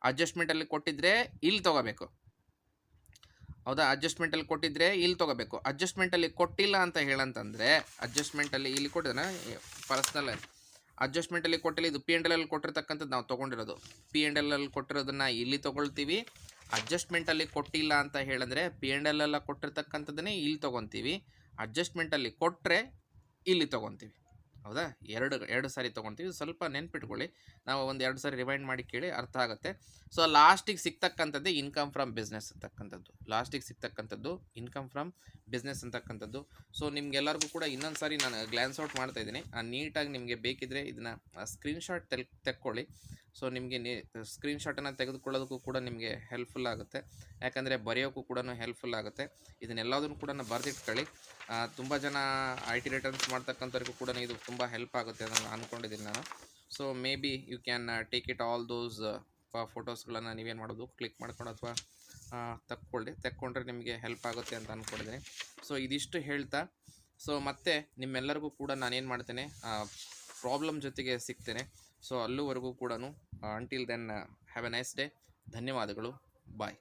ಅಡ್ಜಸ್ಟ್ಮೆಂಟಲ್ಲಿ ಕೊಟ್ಟಿದ್ರೆ ಇಲ್ಲಿ ತೊಗೋಬೇಕು, ಹೌದಾ? ಅಡ್ಜಸ್ಟ್ಮೆಂಟಲ್ಲಿ ಕೊಟ್ಟಿದ್ರೆ ಇಲ್ಲಿ ತೊಗೋಬೇಕು. ಅಡ್ಜಸ್ಟ್ಮೆಂಟಲ್ಲಿ ಕೊಟ್ಟಿಲ್ಲ ಅಂತ ಹೇಳಂತಂದರೆ, ಅಡ್ಜಸ್ಟ್ಮೆಂಟಲ್ಲಿ ಇಲ್ಲಿ ಕೊಟ್ಟಿದ್ದಾನೆ ಪರ್ಸ್ನಲ್ ಅಡ್ಜಸ್ಟ್ಮೆಂಟಲ್ಲಿ ಕೊಟ್ಟಿಲ್ಲ, ಇದು P&L ಅಲ್ಲಿ ಕೊಟ್ಟಿರ್ತಕ್ಕಂಥದ್ದು ನಾವು ತೊಗೊಂಡಿರೋದು. P&L ಅಲ್ಲಿ ಕೊಟ್ಟಿರೋದನ್ನು ಇಲ್ಲಿ ತೊಗೊಳ್ತೀವಿ. ಅಡ್ಜಸ್ಟ್ಮೆಂಟಲ್ಲಿ ಕೊಟ್ಟಿಲ್ಲ ಅಂತ ಹೇಳಿದ್ರೆ P&L ಎಲ್ಲ ಕೊಟ್ಟಿರ್ತಕ್ಕಂಥದ್ದನ್ನೇ ಇಲ್ಲಿ ತೊಗೊತೀವಿ. ಅಡ್ಜಸ್ಟ್ಮೆಂಟಲ್ಲಿ ಕೊಟ್ಟರೆ ಇಲ್ಲಿ ತೊಗೊತೀವಿ, ಹೌದಾ? ಎರಡು ಸಾರಿ ತೊಗೊತೀವಿ. ಸ್ವಲ್ಪ ನೆನ್ಪಿಟ್ಕೊಳ್ಳಿ, ನಾವು ಒಂದು 2 ಸಾರಿ ರಿವೈಂಡ್ ಮಾಡಿ ಕೇಳಿ ಅರ್ಥ ಆಗುತ್ತೆ. ಸೊ ಲಾಸ್ಟಿಗೆ ಸಿಗ್ತಕ್ಕಂಥದ್ದೇ ಇನ್ಕಮ್ ಫ್ರಮ್ ಬಿಸ್ನೆಸ್ ಅಂತಕ್ಕಂಥದ್ದು. ಲಾಸ್ಟಿಗೆ ಸಿಗ್ತಕ್ಕಂಥದ್ದು ಇನ್ಕಮ್ ಫ್ರಮ್ ಬಿಸ್ನೆಸ್ ಅಂತಕ್ಕಂಥದ್ದು. ಸೊ ನಿಮ್ಗೆಲ್ಲರಿಗೂ ಕೂಡ ಇನ್ನೊಂದು ಸಾರಿ ನಾನು ಗ್ಲ್ಯಾನ್ಸ್ ಔಟ್ ಮಾಡ್ತಾ ಇದ್ದೀನಿ. ನೀಟಾಗಿ ನಿಮಗೆ ಬೇಕಿದ್ರೆ ಇದನ್ನು ಸ್ಕ್ರೀನ್ಶಾಟ್ ತೆಕ್ಕೊಳ್ಳಿ. ಸೊ ನಿಮಗೆ ಸ್ಕ್ರೀನ್ಶಾಟನ್ನು ತೆಗೆದುಕೊಳ್ಳೋದಕ್ಕೂ ಕೂಡ ನಿಮಗೆ ಹೆಲ್ಪ್ಫುಲ್ ಆಗುತ್ತೆ, ಯಾಕಂದರೆ ಬರೆಯೋಕ್ಕೂ ಕೂಡ ಹೆಲ್ಪ್ಫುಲ್ ಆಗುತ್ತೆ. ಇದನ್ನೆಲ್ಲದನ್ನು ಕೂಡ ಬರೆದಿಟ್ಕೊಳ್ಳಿ. ತುಂಬ ಜನ IT ರಿಟರ್ನ್ಸ್ ಮಾಡ್ತಕ್ಕಂಥವ್ರಿಗೂ ಕೂಡ ಇದು ತುಂಬ ಹೆಲ್ಪ್ ಆಗುತ್ತೆ ಅಂತ ಅಂದ್ಕೊಂಡಿದ್ದೀನಿ ನಾನು. So maybe you can take it all those ಫೋಟೋಸ್ಗಳನ್ನು ನೀವೇನು ಮಾಡೋದು, ಕ್ಲಿಕ್ ಮಾಡ್ಕೊಂಡು ಅಥವಾ ತೆಕ್ಕೊಂಡ್ರೆ ನಿಮಗೆ ಹೆಲ್ಪ್ ಆಗುತ್ತೆ ಅಂತ ಅಂದ್ಕೊಂಡಿದ್ದೀನಿ. ಸೊ ಇದಿಷ್ಟು ಹೇಳ್ತಾ, ಸೊ ಮತ್ತೆ ನಿಮ್ಮೆಲ್ಲರಿಗೂ ಕೂಡ ನಾನೇನು ಮಾಡ್ತೇನೆ, ಪ್ರಾಬ್ಲಮ್ ಜೊತೆಗೆ ಸಿಗ್ತೇನೆ. ಸೊ ಅಲ್ಲಿವರೆಗೂ ಕೂಡ until then have a nice day. ಧನ್ಯವಾದಗಳು. ಬಾಯ್.